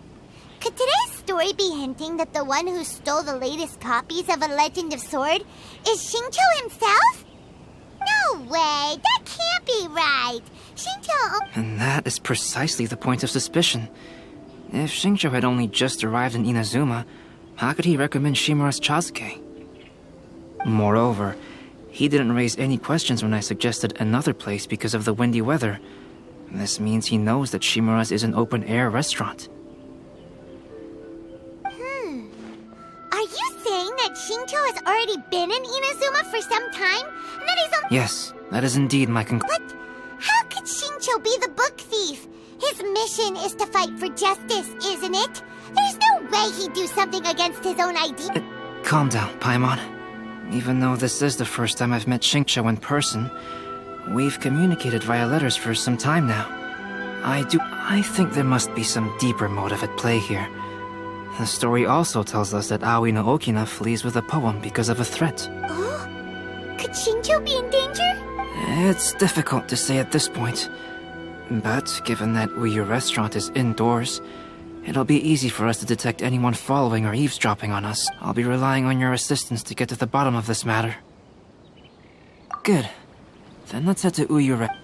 Could today's story be hinting that the one who stole the latest copies of A Legend of Sword is Shinjo himself? No way! That can't be right! Shinjo... And that is precisely the point of suspicion. If Shinjo had only just arrived in Inazuma, how could he recommend Shimura's chasuke? Moreover, he didn't raise any questions when I suggested another place because of the windy weather. This means he knows that Shimura's is an open-air restaurant. Are you saying that Shinjo has already been in Inazuma for some time? And that he's on... Yes, that is indeed my conclusion. But how could Shinjo be the book thief? His mission is to fight for justice, isn't it? There's no way he'd do something against his own idea. Calm down, Paimon. Even though this is the first time I've met Shinjo in person, we've communicated via letters for some time now. I think there must be some deeper motive at play here. The story also tells us that Aoi no Okina flees with a poem because of a threat. Oh? Could Shinjo be in danger? It's difficult to say at this point. But given that Uyu Restaurant is indoors, it'll be easy for us to detect anyone following or eavesdropping on us. I'll be relying on your assistance to get to the bottom of this matter. Good. Then let's head to Uyu Restaurant.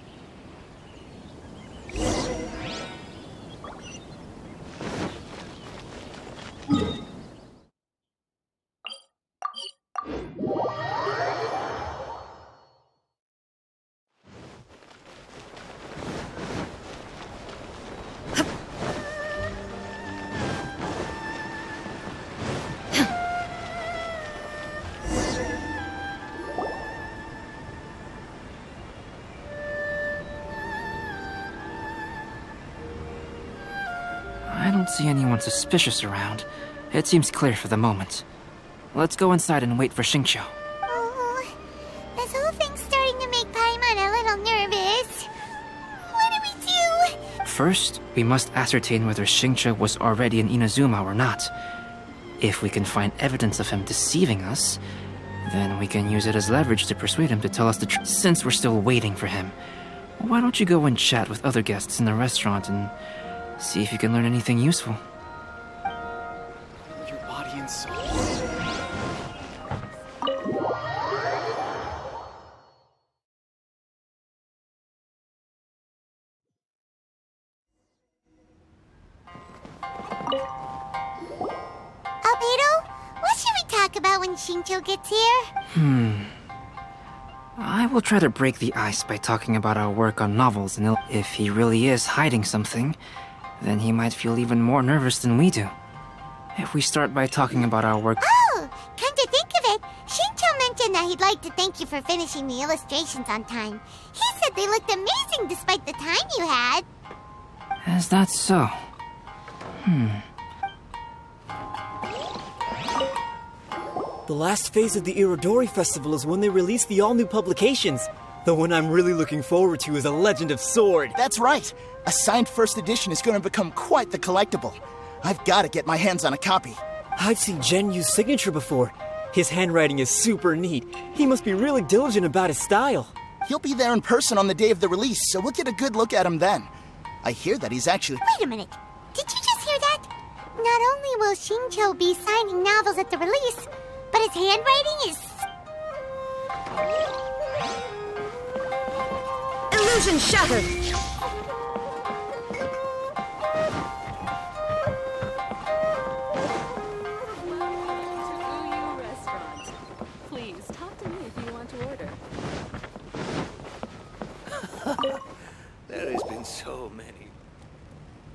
I don't see anyone suspicious around. It seems clear for the moment. Let's go inside and wait for Shinjo. Oh, this whole thing's starting to make Paimon a little nervous. What do we do? First, we must ascertain whether Shinjo was already in Inazuma or not. If we can find evidence of him deceiving us, then we can use it as leverage to persuade him to tell us the truth. Since we're still waiting for him, why don't you go and chat with other guests in the restaurant and see if you can learn anything useful? Albedo, what should we talk about when Shincho gets here? I will try to break the ice by talking about our work on novels, and if he really is hiding something, then he might feel even more nervous than we do. If we start by talking about our work... Oh, come to think of it, Shincho mentioned that he'd like to thank you for finishing the illustrations on time. He said they looked amazing despite the time you had. Is that so? The last phase of the Irodori Festival is when they release the all-new publications. The one I'm really looking forward to is A Legend of Sword. That's right. A signed first edition is going to become quite the collectible. I've got to get my hands on a copy. I've seen Genyu's signature before. His handwriting is super neat. He must be really diligent about his style. He'll be there in person on the day of the release, so we'll get a good look at him then. I hear that he's actually... Wait a minute. Did you just hear that? Not only will Shincho be signing novels at the release, but his handwriting is... Illusion shattered! Please, talk to me if you want to order. There has been so many.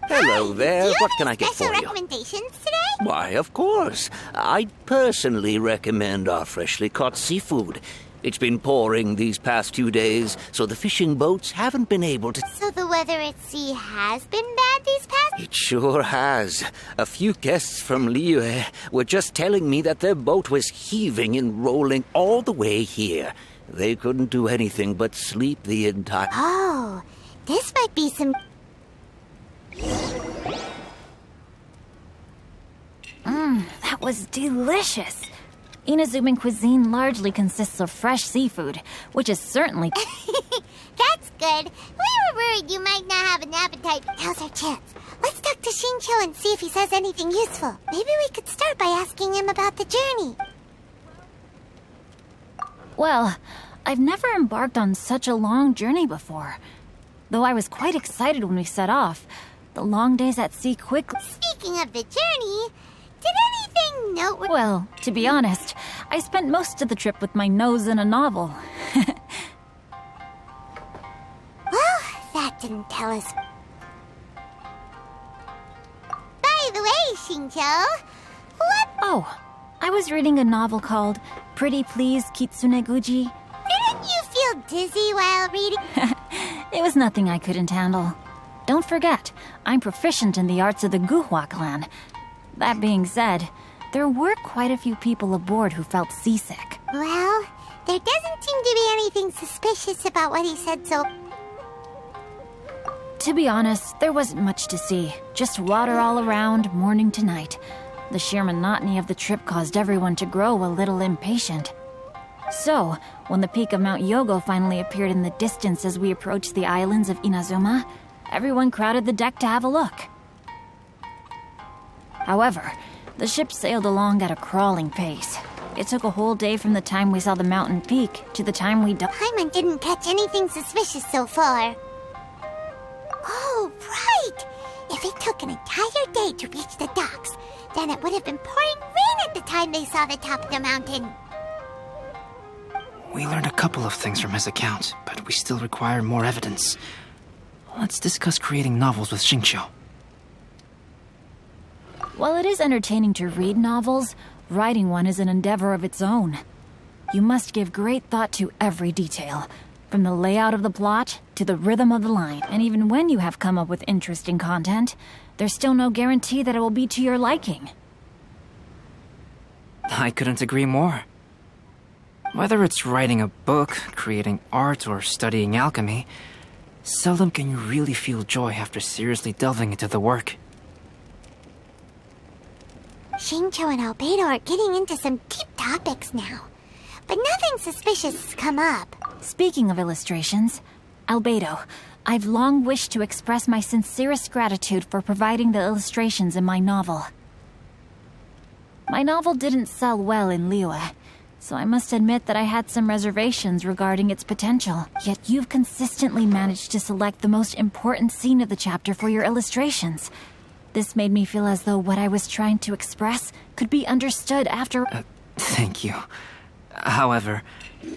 Hello there, what can I get for you? Special recommendations today? Why, of course. I personally recommend our freshly caught seafood. It's been pouring these past 2 days, so the fishing boats haven't been able to... So the weather at sea has been bad these past... It sure has. A few guests from Liyue were just telling me that their boat was heaving and rolling all the way here. They couldn't do anything but sleep the entire... Oh, this might be some... That was delicious. Inazuman cuisine largely consists of fresh seafood, which is certainly... That's good. We were worried you might not have an appetite. Now's our chance. Let's talk to Shincho and see if he says anything useful. Maybe we could start by asking him about the journey. Well, I've never embarked on such a long journey before. Though I was quite excited when we set off. The long days at sea quickly... Speaking of the journey, did anything noteworthy... Well, to be honest, I spent most of the trip with my nose in a novel. Well, that didn't tell us. By the way, Shincho, what... Oh, I was reading a novel called Pretty Please Kitsune Guji. Didn't you feel dizzy while reading? It was nothing I couldn't handle. Don't forget, I'm proficient in the arts of the Guhua clan. That being said, there were quite a few people aboard who felt seasick. Well, there doesn't seem to be anything suspicious about what he said, so... To be honest, there wasn't much to see. Just water all around, morning to night. The sheer monotony of the trip caused everyone to grow a little impatient. So, when the peak of Mount Yogo finally appeared in the distance as we approached the islands of Inazuma, everyone crowded the deck to have a look. However, the ship sailed along at a crawling pace. It took a whole day from the time we saw the mountain peak to the time we Paimon didn't catch anything suspicious so far. Oh, right! If it took an entire day to reach the docks, then it would have been pouring rain at the time they saw the top of the mountain. We learned a couple of things from his account, but we still require more evidence. Let's discuss creating novels with Shincho. While it is entertaining to read novels, writing one is an endeavor of its own. You must give great thought to every detail, from the layout of the plot to the rhythm of the line. And even when you have come up with interesting content, there's still no guarantee that it will be to your liking. I couldn't agree more. Whether it's writing a book, creating art, or studying alchemy, seldom can you really feel joy after seriously delving into the work. Shincho and Albedo are getting into some deep topics now, but nothing suspicious has come up. Speaking of illustrations, Albedo, I've long wished to express my sincerest gratitude for providing the illustrations in my novel. My novel didn't sell well in Liyue, so I must admit that I had some reservations regarding its potential. Yet you've consistently managed to select the most important scene of the chapter for your illustrations. This made me feel as though what I was trying to express could be understood after... Thank you. However,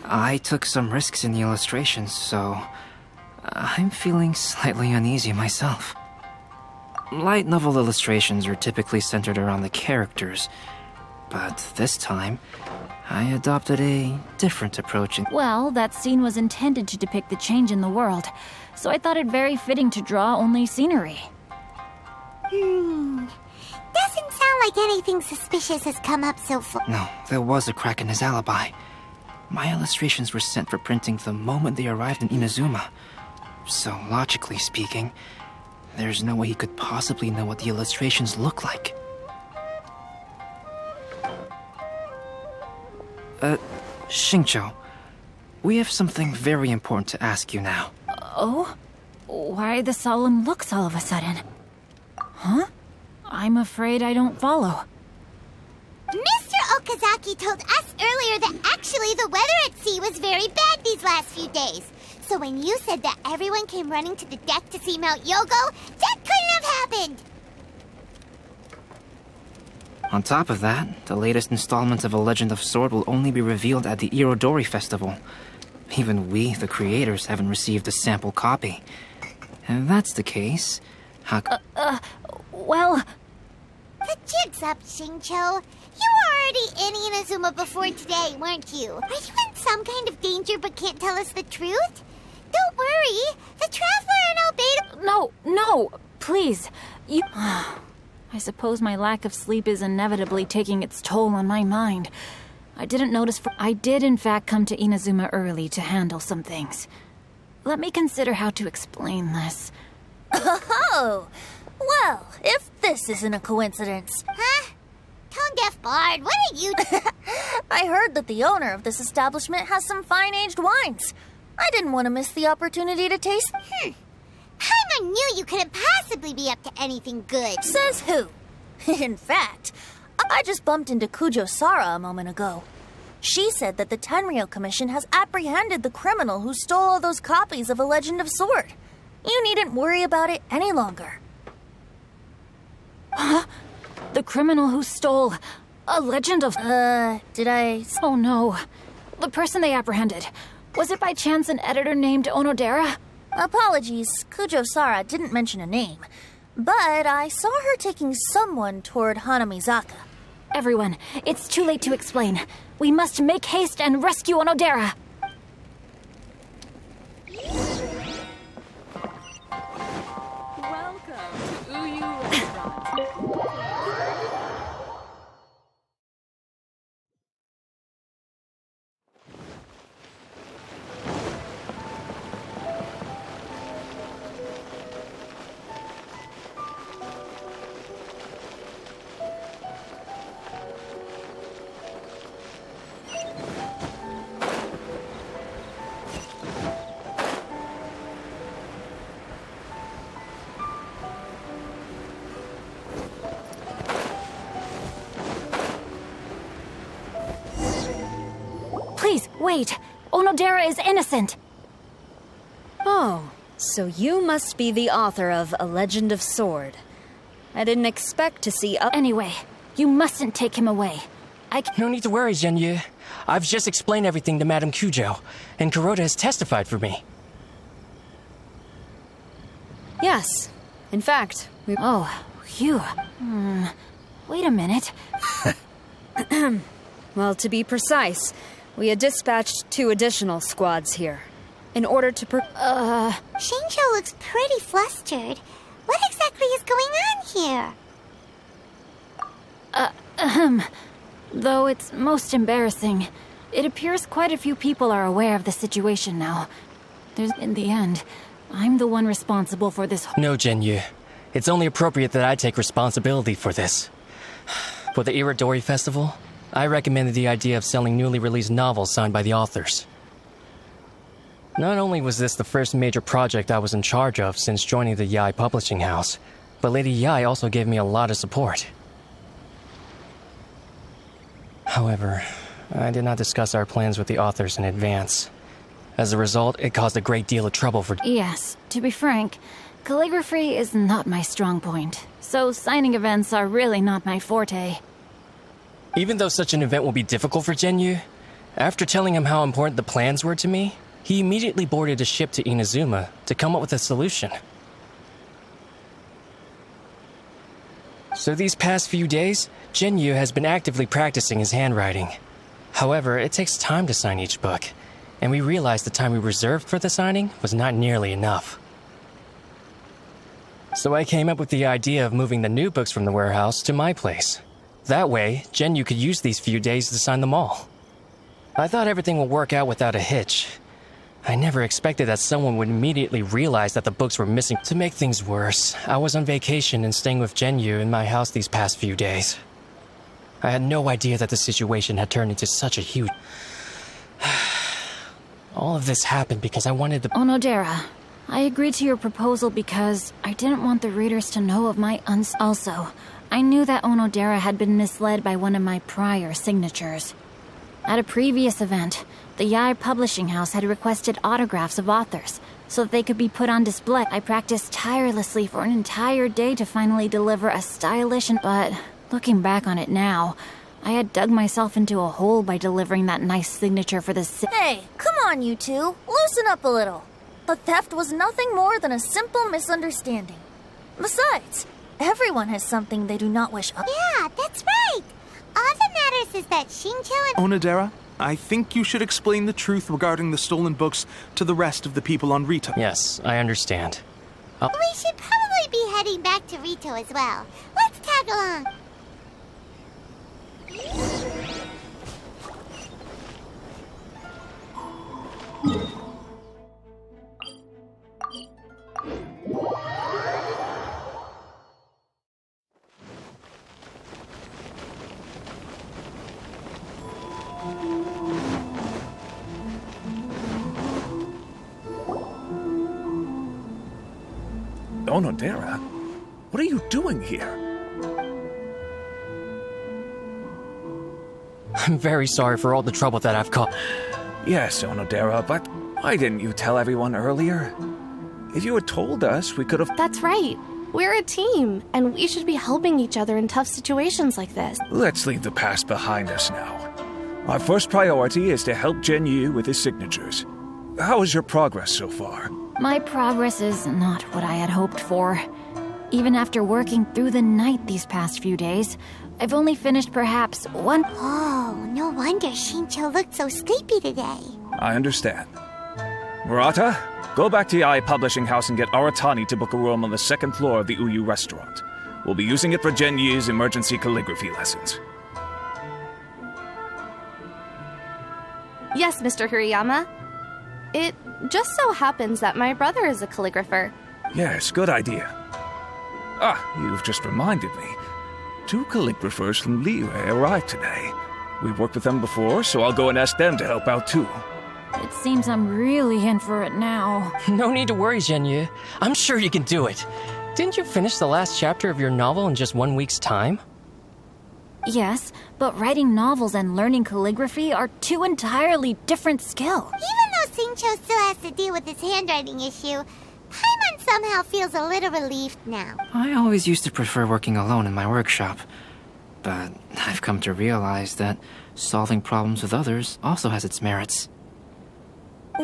I took some risks in the illustrations, so I'm feeling slightly uneasy myself. Light novel illustrations are typically centered around the characters, but this time, I adopted a different approach. Well, that scene was intended to depict the change in the world, so I thought it very fitting to draw only scenery. Doesn't sound like anything suspicious has come up so far. No, there was a crack in his alibi. My illustrations were sent for printing the moment they arrived in Inazuma. So, logically speaking, there's no way he could possibly know what the illustrations look like. Xingqiu, we have something very important to ask you now. Oh? Why the solemn looks all of a sudden? Huh? I'm afraid I don't follow. Mr. Okazaki told us earlier that actually the weather at sea was very bad these last few days. So when you said that everyone came running to the deck to see Mount Yogo, that couldn't have happened! On top of that, the latest installment of A Legend of Sword will only be revealed at the Irodori Festival. Even we, the creators, haven't received a sample copy. And if that's the case, how well... The jig's up, Xingqiu. You were already in Inazuma before today, weren't you? Are you in some kind of danger but can't tell us the truth? Don't worry. The Traveler and Albedo... No, please. You... I suppose my lack of sleep is inevitably taking its toll on my mind. I didn't notice I did in fact come to Inazuma early to handle some things. Let me consider how to explain this. Oh! Well, if this isn't a coincidence. Huh? Tone-deaf bard, what are you... I heard that the owner of this establishment has some fine-aged wines. I didn't want to miss the opportunity to taste... Paimon knew you couldn't possibly be up to anything good. Says who? In fact, I just bumped into Kujo Sara a moment ago. She said that the Tenryou Commission has apprehended the criminal who stole all those copies of A Legend of Sword. You needn't worry about it any longer. Huh? The criminal who stole A Legend of... did I... Oh no. The person they apprehended. Was it by chance an editor named Onodera? Apologies, Kujo Sara didn't mention a name. But I saw her taking someone toward Hanamizaka. Everyone, it's too late to explain. We must make haste and rescue Onodera. Welcome to Uyu Restaurant. Please, wait. Onodera is innocent. Oh, so you must be the author of A Legend of Sword. I didn't expect to see Anyway, you mustn't take him away. No need to worry, Zhenyu. I've just explained everything to Madame Kujo, and Kuroda has testified for me. Yes. In fact, we... Oh, phew. Wait a minute. Well, to be precise, we had dispatched 2 additional squads here. In order to Xingqiu looks pretty flustered. What exactly is going on here? Though it's most embarrassing, it appears quite a few people are aware of the situation now. In the end, I'm the one responsible for this. No, Zhenyu. It's only appropriate that I take responsibility for this. For the Irodori Festival, I recommended the idea of selling newly released novels signed by the authors. Not only was this the first major project I was in charge of since joining the Yae publishing house, but Lady Yae also gave me a lot of support. However, I did not discuss our plans with the authors in advance. As a result, it caused a great deal of trouble for... Yes, to be frank, calligraphy is not my strong point, so signing events are really not my forte. Even though such an event will be difficult for Genyu, after telling him how important the plans were to me, he immediately boarded a ship to Inazuma to come up with a solution. So these past few days, Genyu has been actively practicing his handwriting. However, it takes time to sign each book, and we realized the time we reserved for the signing was not nearly enough. So I came up with the idea of moving the new books from the warehouse to my place. That way, Genyu could use these few days to sign them all. I thought everything would work out without a hitch. I never expected that someone would immediately realize that the books were missing. To make things worse, I was on vacation and staying with Genyu in my house these past few days. I had no idea that the situation had turned into such a huge... All of this happened because I wanted the... Onodera, I agreed to your proposal because I didn't want the readers to know of my Also, I knew that Onodera had been misled by one of my prior signatures. At a previous event, the Yae Publishing House had requested autographs of authors so that they could be put on display. I practiced tirelessly for an entire day to finally deliver a stylish but looking back on it now, I had dug myself into a hole by delivering that nice signature for the Hey, come on, you two. Loosen up a little. The theft was nothing more than a simple misunderstanding. Besides, everyone has something they do not wish up. Yeah, that's right. All that matters is that Shincho and... Onodera, I think you should explain the truth regarding the stolen books to the rest of the people on Rito. Yes, I understand. We should probably be heading back to Rito as well. Let's tag along. Onodera? What are you doing here? I'm very sorry for all the trouble that I've caused. Yes, Onodera, but why didn't you tell everyone earlier? If you had told us, we could have... That's right. We're a team, and we should be helping each other in tough situations like this. Let's leave the past behind us now. Our first priority is to help Genyu with his signatures. How is your progress so far? My progress is not what I had hoped for. Even after working through the night these past few days, I've only finished perhaps one... Oh, no wonder Shincho looked so sleepy today. I understand. Murata, go back to Yae Publishing House and get Aratani to book a room on the second floor of the Uyu restaurant. We'll be using it for Genyu's emergency calligraphy lessons. Yes, Mr. Hirayama. It just so happens that my brother is a calligrapher. Yes, good idea. Ah, you've just reminded me. 2 calligraphers from Liyue arrived today. We've worked with them before, so I'll go and ask them to help out too. It seems I'm really in for it now. No need to worry, Genyu. I'm sure you can do it. Didn't you finish the last chapter of your novel in just 1 week's time? Yes, but writing novels and learning calligraphy are 2 entirely different skills. Even though Shincho still has to deal with his handwriting issue, Paimon somehow feels a little relieved now. I always used to prefer working alone in my workshop, but I've come to realize that solving problems with others also has its merits.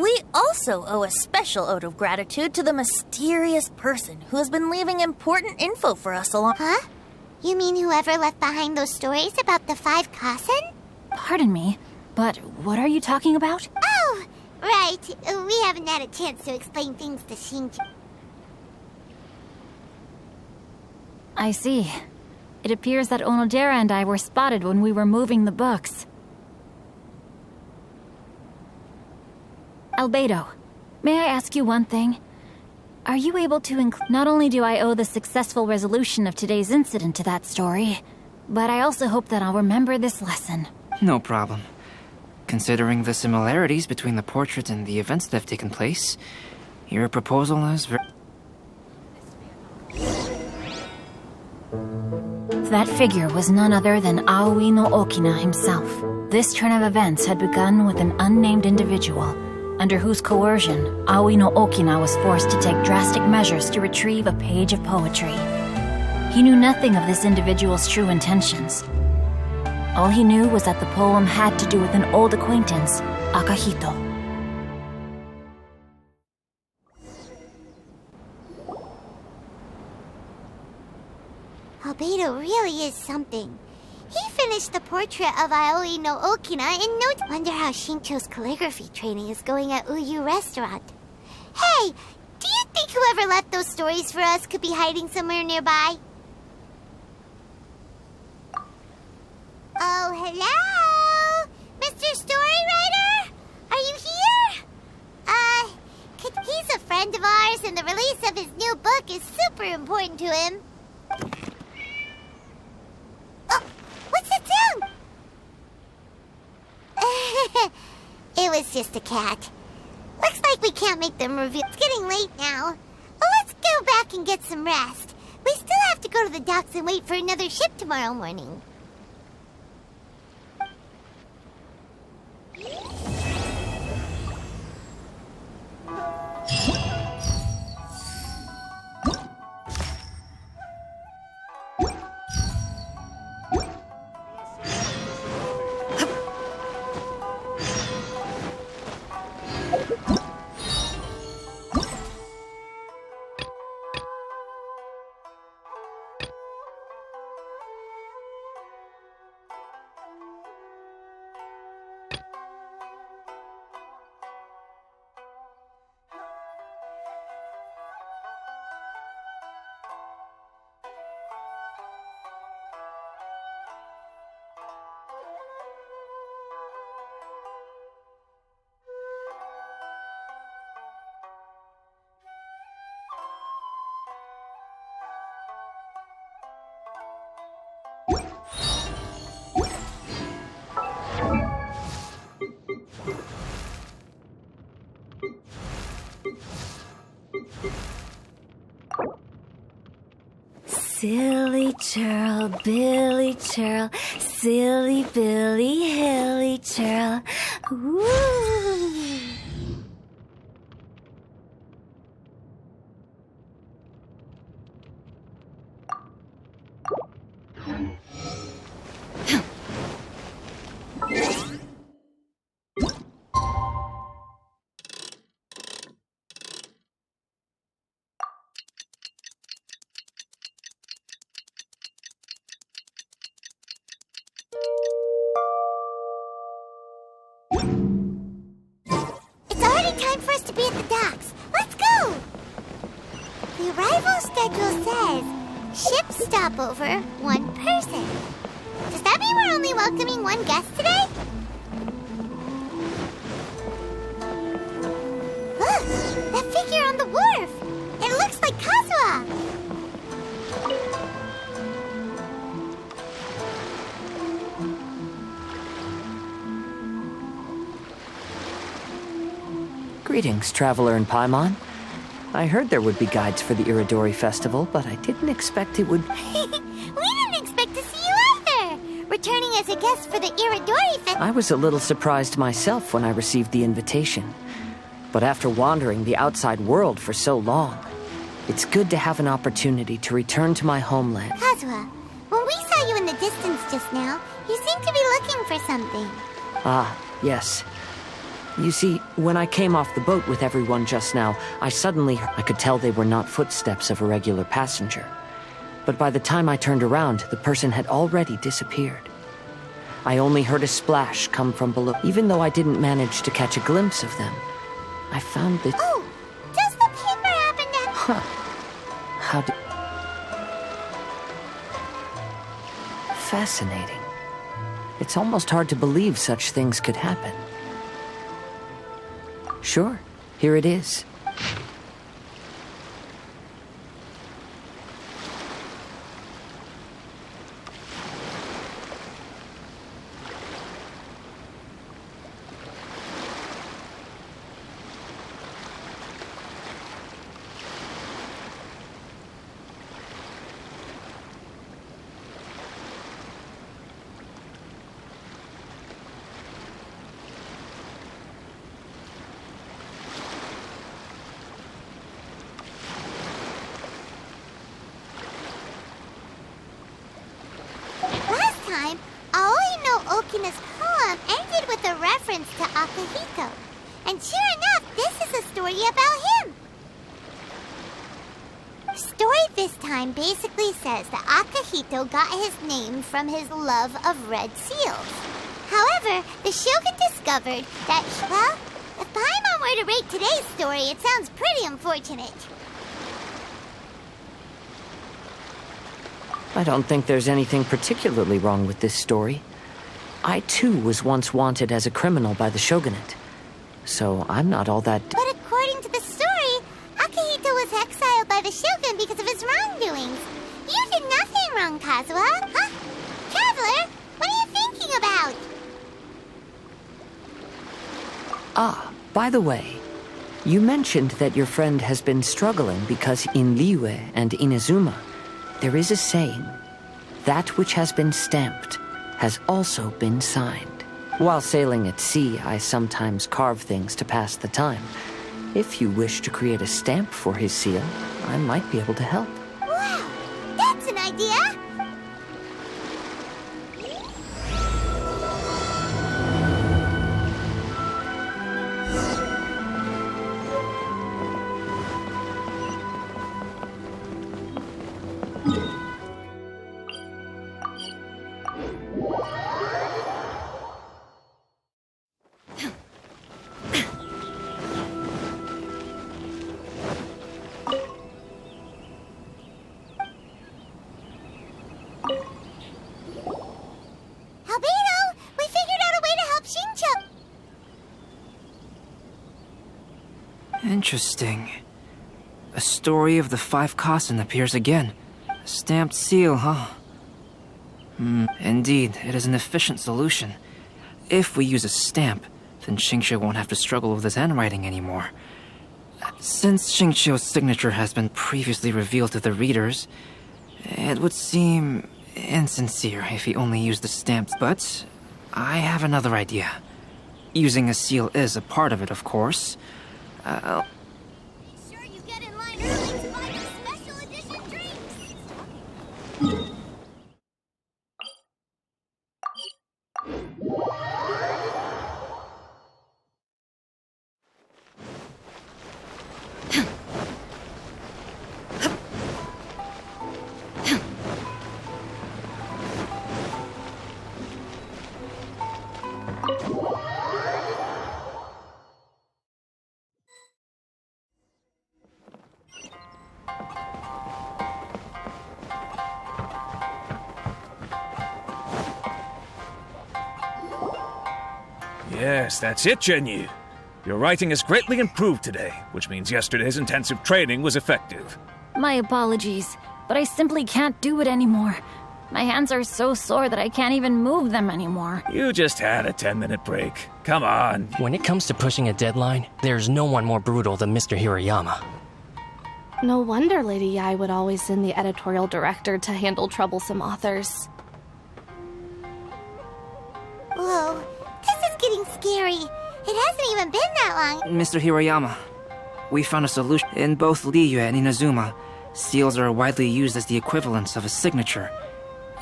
We also owe a special ode of gratitude to the mysterious person who has been leaving important info for us along... Huh? You mean whoever left behind those stories about the 5 Kasen? Pardon me, but what are you talking about? Oh, right. We haven't had a chance to explain things to Shincho. I see. It appears that Onodera and I were spotted when we were moving the books. Albedo, may I ask you one thing? Are you able to include... Not only do I owe the successful resolution of today's incident to that story, but I also hope that I'll remember this lesson. No problem. Considering the similarities between the portraits and the events that have taken place, your proposal is very... That figure was none other than Aoi no Okina himself. This turn of events had begun with an unnamed individual, under whose coercion, Aoi no Okina was forced to take drastic measures to retrieve a page of poetry. He knew nothing of this individual's true intentions. All he knew was that the poem had to do with an old acquaintance, Akahito. Albedo really is something. He finished the portrait of Aoi no Okina in no time. Wonder how Shincho's calligraphy training is going at Uyu Restaurant. Hey, do you think whoever left those stories for us could be hiding somewhere nearby? Oh, hello? Mr. Storywriter? Are you here? He's a friend of ours and the release of his new book is super important to him. Oh, what's that sound? It was just a cat. Looks like we can't make them reveal. It's getting late now. Well, let's go back and get some rest. We still have to go to the docks and wait for another ship tomorrow morning. Silly churl, Billy churl, silly Billy, hilly churl. Woo! It's already time for us to be at the docks. Let's go! The arrival schedule says ship stopover, 1 person. Does that mean we're only welcoming 1 guest today? Look! That figure on the wharf! It looks like Kazuha! Greetings, traveler in Paimon. I heard there would be guides for the Iridori Festival, but I didn't expect it would... We didn't expect to see you either! Returning as a guest for the Iridori Festival. I was a little surprised myself when I received the invitation. But after wandering the outside world for so long, it's good to have an opportunity to return to my homeland. Kazuha, when we saw you in the distance just now, you seemed to be looking for something. Ah, yes. You see, when I came off the boat with everyone just now, I could tell they were not footsteps of a regular passenger. But by the time I turned around, the person had already disappeared. I only heard a splash come from below. Even though I didn't manage to catch a glimpse of them, I found that... Oh, does the paper happen to... Huh. How did... Fascinating. It's almost hard to believe such things could happen. Sure, here it is. reference to Akihito. And sure enough, this is a story about him. The story this time basically says that Akihito got his name from his love of red seals. However, the Shogun discovered that, well, if Paimon were to rate today's story, it sounds pretty unfortunate. I don't think there's anything particularly wrong with this story. I too was once wanted as a criminal by the shogunate, so I'm not all that... But according to the story, Akihito was exiled by the Shogun because of his wrongdoings. You did nothing wrong, Kazuha. Huh? Traveler, what are you thinking about? Ah, by the way, you mentioned that your friend has been struggling because in Liyue and Inazuma, there is a saying, that which has been stamped has also been signed. While sailing at sea, I sometimes carve things to pass the time. If you wish to create a stamp for his seal, I might be able to help. Wow, that's an idea! Interesting. A story of the 5 Kasen appears again. A stamped seal, huh? Indeed, it is an efficient solution. If we use a stamp, then Xingqiu won't have to struggle with his handwriting anymore. Since Xingqiu's signature has been previously revealed to the readers, it would seem insincere if he only used the stamps, but I have another idea. Using a seal is a part of it, of course. Sure you get in line early to buy your special edition drinks. Yes, that's it, Genyu. Your writing has greatly improved today, which means yesterday's intensive training was effective. My apologies, but I simply can't do it anymore. My hands are so sore that I can't even move them anymore. You just had a 10-minute break. Come on. When it comes to pushing a deadline, there's no one more brutal than Mr. Hirayama. No wonder Lady Yai would always send the editorial director to handle troublesome authors. Whoa, this is getting scary. It hasn't even been that long. Mr. Hirayama, we found a solution. In both Liyue and Inazuma, seals are widely used as the equivalents of a signature.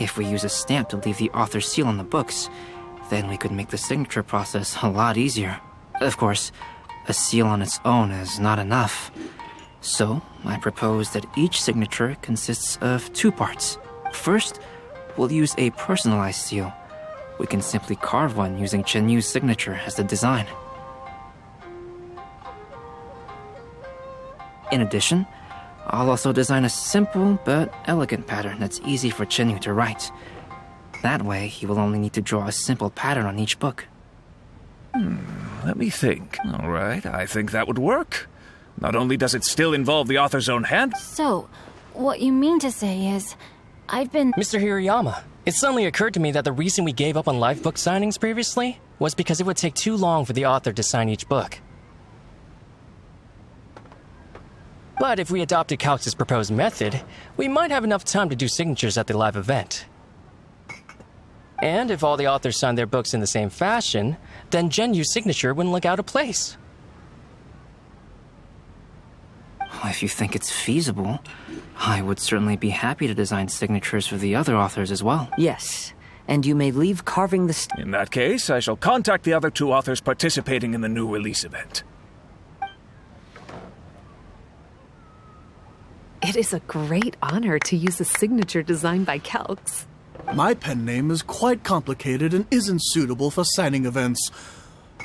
If we use a stamp to leave the author's seal on the books, then we could make the signature process a lot easier. Of course, a seal on its own is not enough. So, I propose that each signature consists of 2 parts. First, we'll use a personalized seal. We can simply carve one using Chenyu's signature as the design. In addition, I'll also design a simple but elegant pattern that's easy for Chenyu to write. That way, he will only need to draw a simple pattern on each book. Let me think. All right, I think that would work. Not only does it still involve the author's own hand... So, what you mean to say is, I've been... Mr. Hirayama, it suddenly occurred to me that the reason we gave up on live book signings previously was because it would take too long for the author to sign each book. But if we adopted Calx's proposed method, we might have enough time to do signatures at the live event. And if all the authors signed their books in the same fashion, then Genyu's signature wouldn't look out of place. If you think it's feasible, I would certainly be happy to design signatures for the other authors as well. Yes, and you may leave carving the In that case, I shall contact the other two authors participating in the new release event. It is a great honor to use a signature designed by Calx. My pen name is quite complicated and isn't suitable for signing events.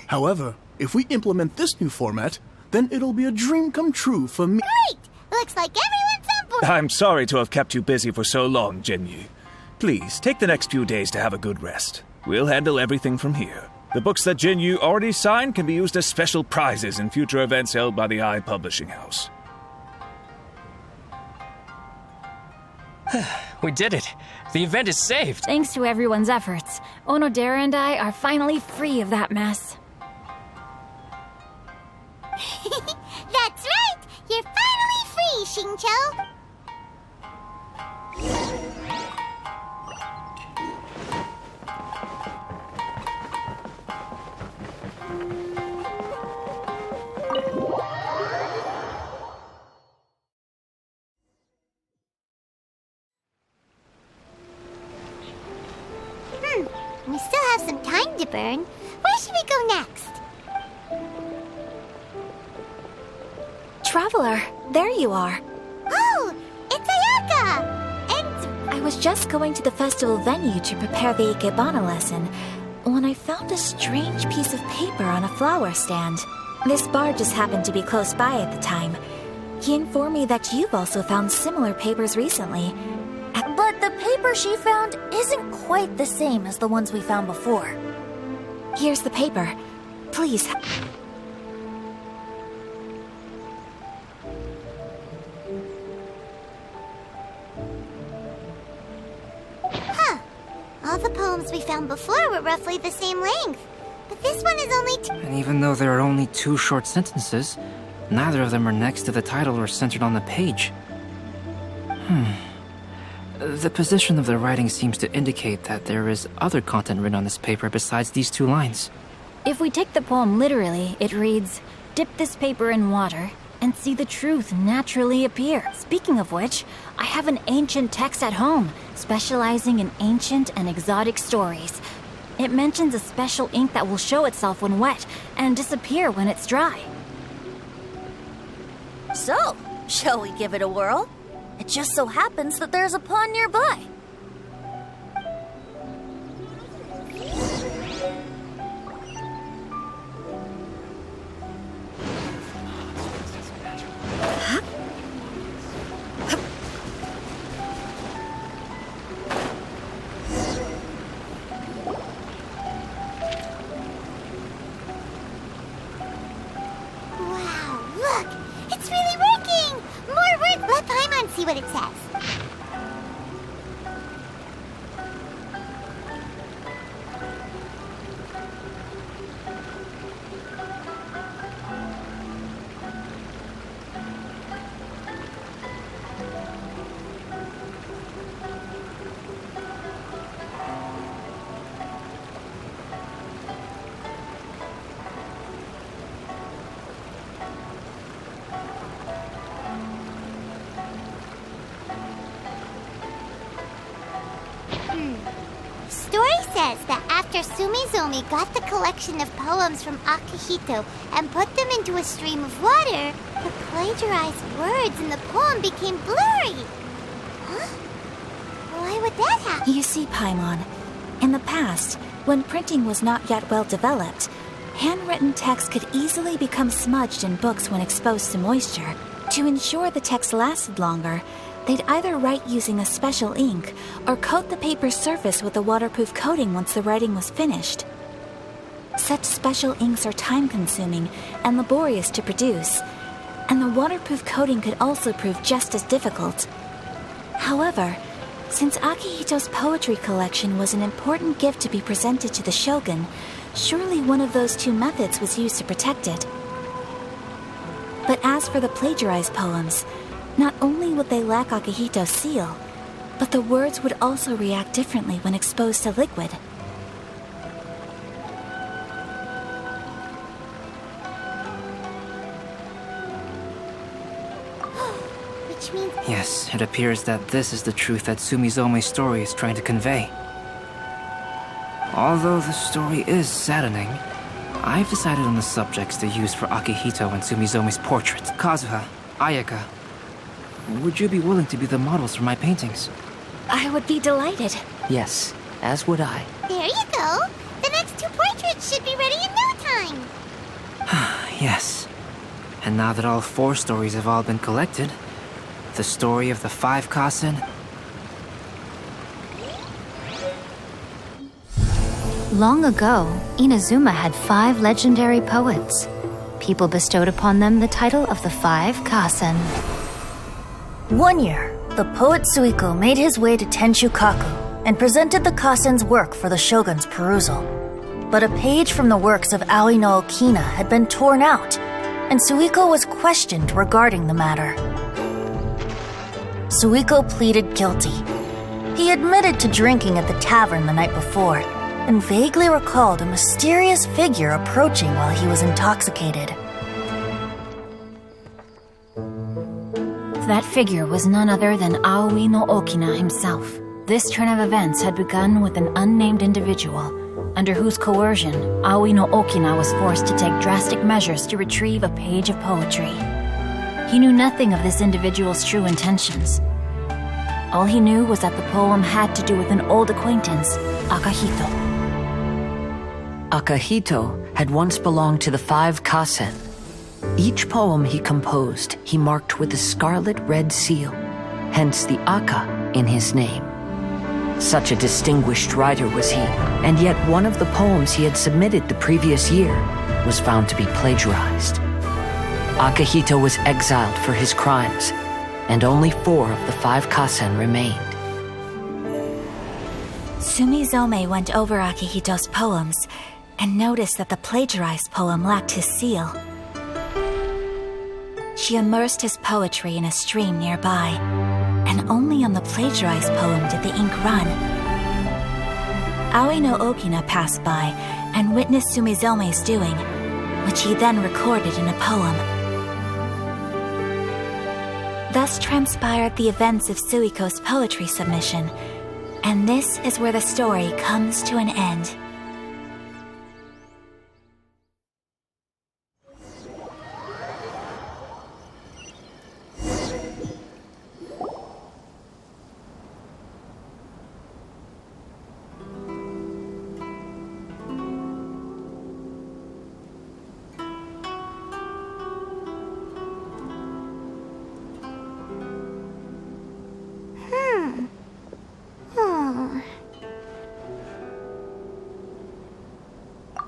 However, if we implement this new format, then it'll be a dream come true for me. Great! Looks like everyone's on board. I'm sorry to have kept you busy for so long, Jinyu. Please, take the next few days to have a good rest. We'll handle everything from here. The books that Jinyu already signed can be used as special prizes in future events held by the I Publishing House. We did it! The event is saved! Thanks to everyone's efforts, Onodera and I are finally free of that mess. That's right! You're finally free, Xingqiu! We still have some time to burn. Where should we go next? Traveler, there you are. Oh, it's Ayaka! And I was just going to the festival venue to prepare the Ikebana lesson when I found a strange piece of paper on a flower stand. This bard just happened to be close by at the time. He informed me that you've also found similar papers recently. But the paper she found isn't quite the same as the ones we found before. Here's the paper. Please. Huh. All the poems we found before were roughly the same length. But this one is only And even though there are only 2 short sentences, neither of them are next to the title or centered on the page. The position of the writing seems to indicate that there is other content written on this paper besides these 2 lines. If we take the poem literally, it reads, "Dip this paper in water and see the truth naturally appear." Speaking of which, I have an ancient text at home, specializing in ancient and exotic stories. It mentions a special ink that will show itself when wet and disappear when it's dry. So, shall we give it a whirl? It just so happens that there's a pond nearby. Wow, look! It's really working! More words! Let Paimon see what it says. Story says that after Sumizomi got the collection of poems from Akihito and put them into a stream of water, the plagiarized words in the poem became blurry. Huh? Why would that happen? You see, Paimon, in the past, when printing was not yet well developed, handwritten text could easily become smudged in books when exposed to moisture. To ensure the text lasted longer, they'd either write using a special ink or coat the paper's surface with a waterproof coating once the writing was finished. Such special inks are time-consuming and laborious to produce, and the waterproof coating could also prove just as difficult. However, since Akihito's poetry collection was an important gift to be presented to the shogun, surely one of those 2 methods was used to protect it. But as for the plagiarized poems, not only would they lack Akihito's seal, but the words would also react differently when exposed to liquid. Which means... Yes, it appears that this is the truth that Sumizome's story is trying to convey. Although the story is saddening, I've decided on the subjects to use for Akihito and Sumizome's portraits. Kazuha, Ayaka, would you be willing to be the models for my paintings? I would be delighted. Yes, as would I. There you go. The next 2 portraits should be ready in no time. Yes. And now that all 4 stories have all been collected, the story of the 5 Kasen... Long ago, Inazuma had 5 legendary poets. People bestowed upon them the title of the 5 Kasen. One year, the poet Suiko made his way to Tenshukaku and presented the Kasen's work for the shogun's perusal. But a page from the works of Aoi no Okina had been torn out, and Suiko was questioned regarding the matter. Suiko pleaded guilty. He admitted to drinking at the tavern the night before, and vaguely recalled a mysterious figure approaching while he was intoxicated. That figure was none other than Aoi no Okina himself. This turn of events had begun with an unnamed individual, under whose coercion, Aoi no Okina was forced to take drastic measures to retrieve a page of poetry. He knew nothing of this individual's true intentions. All he knew was that the poem had to do with an old acquaintance, Akihito. Akihito had once belonged to the 5 Kasen. Each poem he composed, he marked with a scarlet red seal, hence the Aka in his name. Such a distinguished writer was he, and yet one of the poems he had submitted the previous year was found to be plagiarized. Akihito was exiled for his crimes, and only 4 of the 5 Kasen remained. Sumizome went over Akihito's poems and noticed that the plagiarized poem lacked his seal. She immersed his poetry in a stream nearby, and only on the plagiarized poem did the ink run. Aoi no Okina passed by and witnessed Sumizome's doing, which he then recorded in a poem. Thus transpired the events of Suiko's poetry submission, and this is where the story comes to an end.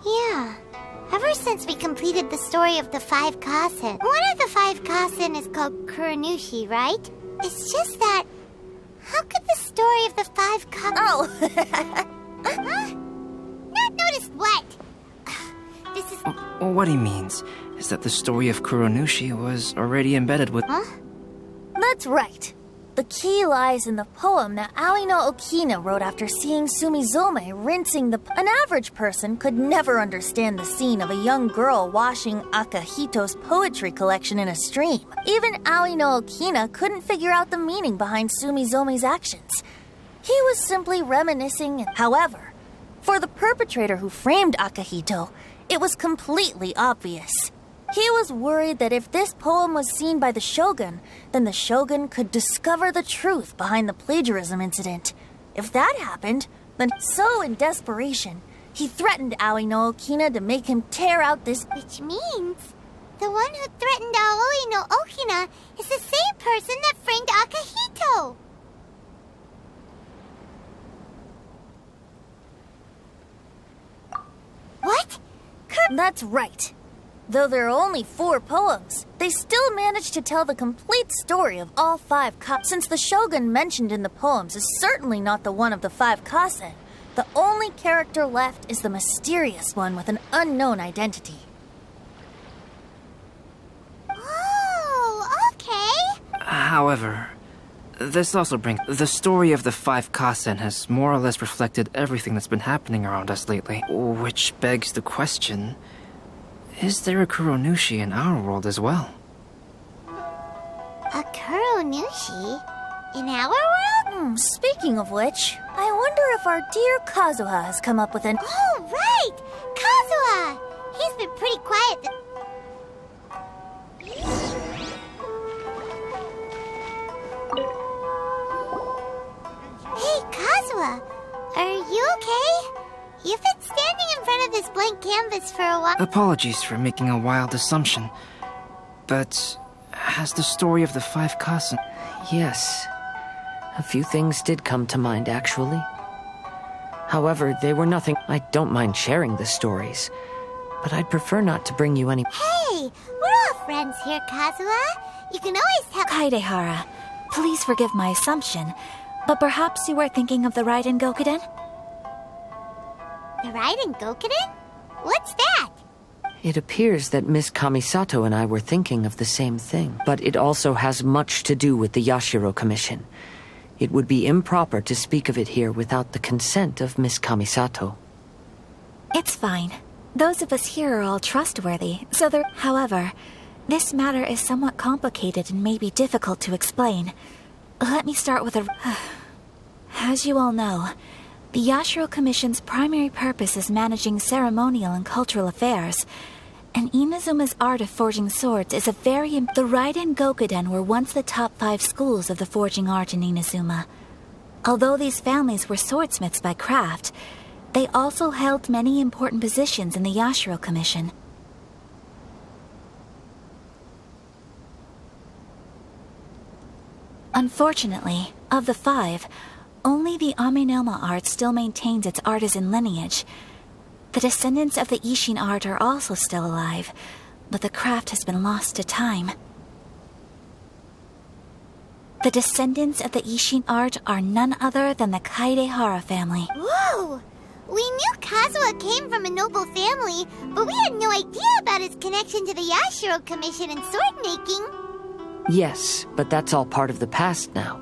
Yeah. Ever since we completed the story of the 5 Kasen, one of the 5 Kasen is called Kuranushi, right? It's just that... How could the story of the 5 Kasen... Oh! Huh? Not noticed what? This is... What he means is that the story of Kuranushi was already embedded with... Huh? That's right. The key lies in the poem that Aoi no Okina wrote after seeing Sumizome rinsing the... An average person could never understand the scene of a young girl washing Akihito's poetry collection in a stream. Even Aoi no Okina couldn't figure out the meaning behind Sumizome's actions. He was simply reminiscing. However, for the perpetrator who framed Akihito, it was completely obvious. He was worried that if this poem was seen by the Shogun, then the Shogun could discover the truth behind the plagiarism incident. If that happened, then so in desperation, he threatened Aoi no Okina to make him tear out this... Which means the one who threatened Aoi no Okina is the same person that framed Akihito. What? That's right. Though there are only 4 poems, they still managed to tell the complete story of all 5 Kasen. Since the Shogun mentioned in the poems is certainly not the one of the 5 Kasen, the only character left is the mysterious one with an unknown identity. Oh, okay. However, this also brings... The story of the 5 Kasen has more or less reflected everything that's been happening around us lately. Which begs the question... Is there a Kuranushi in our world as well? A Kuranushi? In our world? Speaking of which, I wonder if if our dear Kazuha has come up with an... Oh, right! Kazuha! He's been pretty quiet. Hey, Kazuha! Are you okay? You've been standing in front of this blank canvas for a while. Apologies for making a wild assumption. But has the story of the 5 Kasen... Yes. A few things did come to mind, actually. However, they were nothing. I don't mind sharing the stories, but I'd prefer not to bring you any... Hey, we're all friends here, Kazuha. You can always tell... Kaidehara, please forgive my assumption, but perhaps you were thinking of the Raiden Gokuden? The Raiden Gokuden? What's that? It appears that Miss Kamisato and I were thinking of the same thing, but it also has much to do with the Yashiro Commission. It would be improper to speak of it here without the consent of Miss Kamisato. It's fine. Those of us here are all trustworthy, so there... However, this matter is somewhat complicated and may be difficult to explain. Let me start with a... As you all know, the Yashiro Commission's primary purpose is managing ceremonial and cultural affairs, and Inazuma's art of forging swords is a very... The Raiden Gokuden were once the top 5 schools of the forging art in Inazuma. Although these families were swordsmiths by craft, they also held many important positions in the Yashiro Commission. Unfortunately, of the 5, only the Amenoma art still maintains its artisan lineage. The descendants of the Ishin art are also still alive, but the craft has been lost to time. The descendants of the Ishin art are none other than the Kaidehara family. Whoa! We knew Kazuha came from a noble family, but we had no idea about his connection to the Yashiro Commission and sword making. Yes, but that's all part of the past now.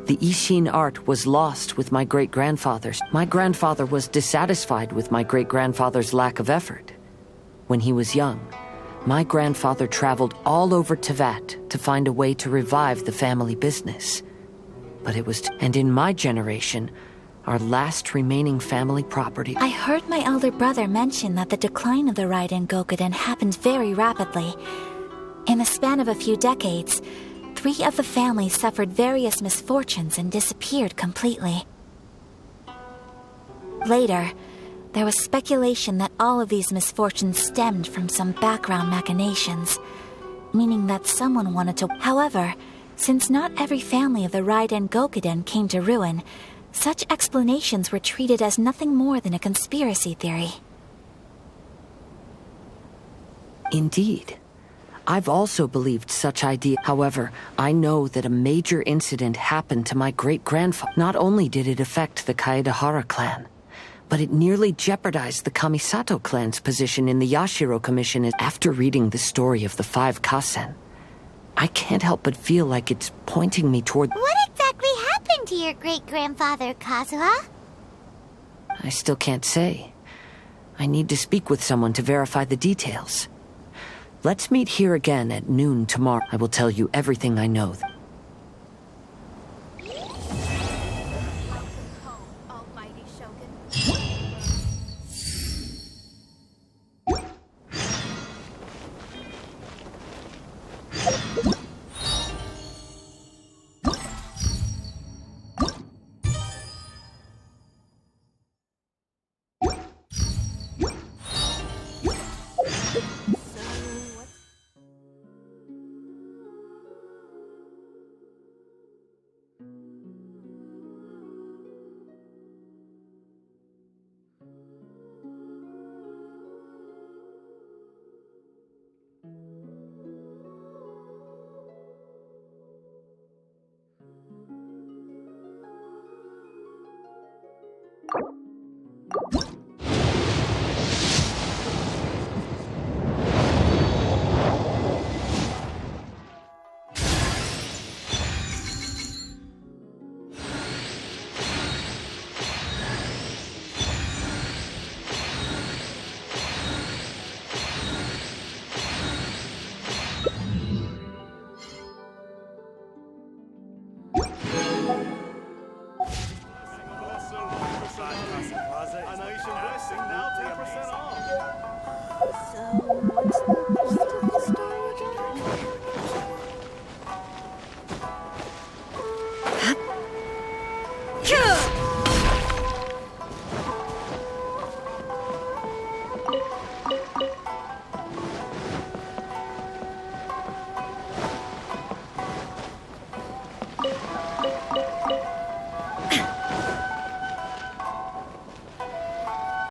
The Ishin art was lost with my great-grandfather's. My grandfather was dissatisfied with my great-grandfather's lack of effort. When he was young, my grandfather traveled all over Tevat to find a way to revive the family business. But it was... And in my generation, our last remaining family property... I heard my elder brother mention that the decline of the Raiden Gokuden happened very rapidly. In the span of a few decades, 3 of the families suffered various misfortunes and disappeared completely. Later, there was speculation that all of these misfortunes stemmed from some background machinations, meaning that someone wanted to... However, since not every family of the Raiden Gokuden came to ruin, such explanations were treated as nothing more than a conspiracy theory. Indeed. I've also believed such ideas. However, I know that a major incident happened to my great-grandfather. Not only did it affect the Kaedehara clan, but it nearly jeopardized the Kamisato clan's position in the Yashiro Commission. After reading the story of the 5 Kasen, I can't help but feel like it's pointing me toward... What exactly happened to your great-grandfather, Kazuha? I still can't say. I need to speak with someone to verify the details. Let's meet here again at noon tomorrow. I will tell you everything I know. now.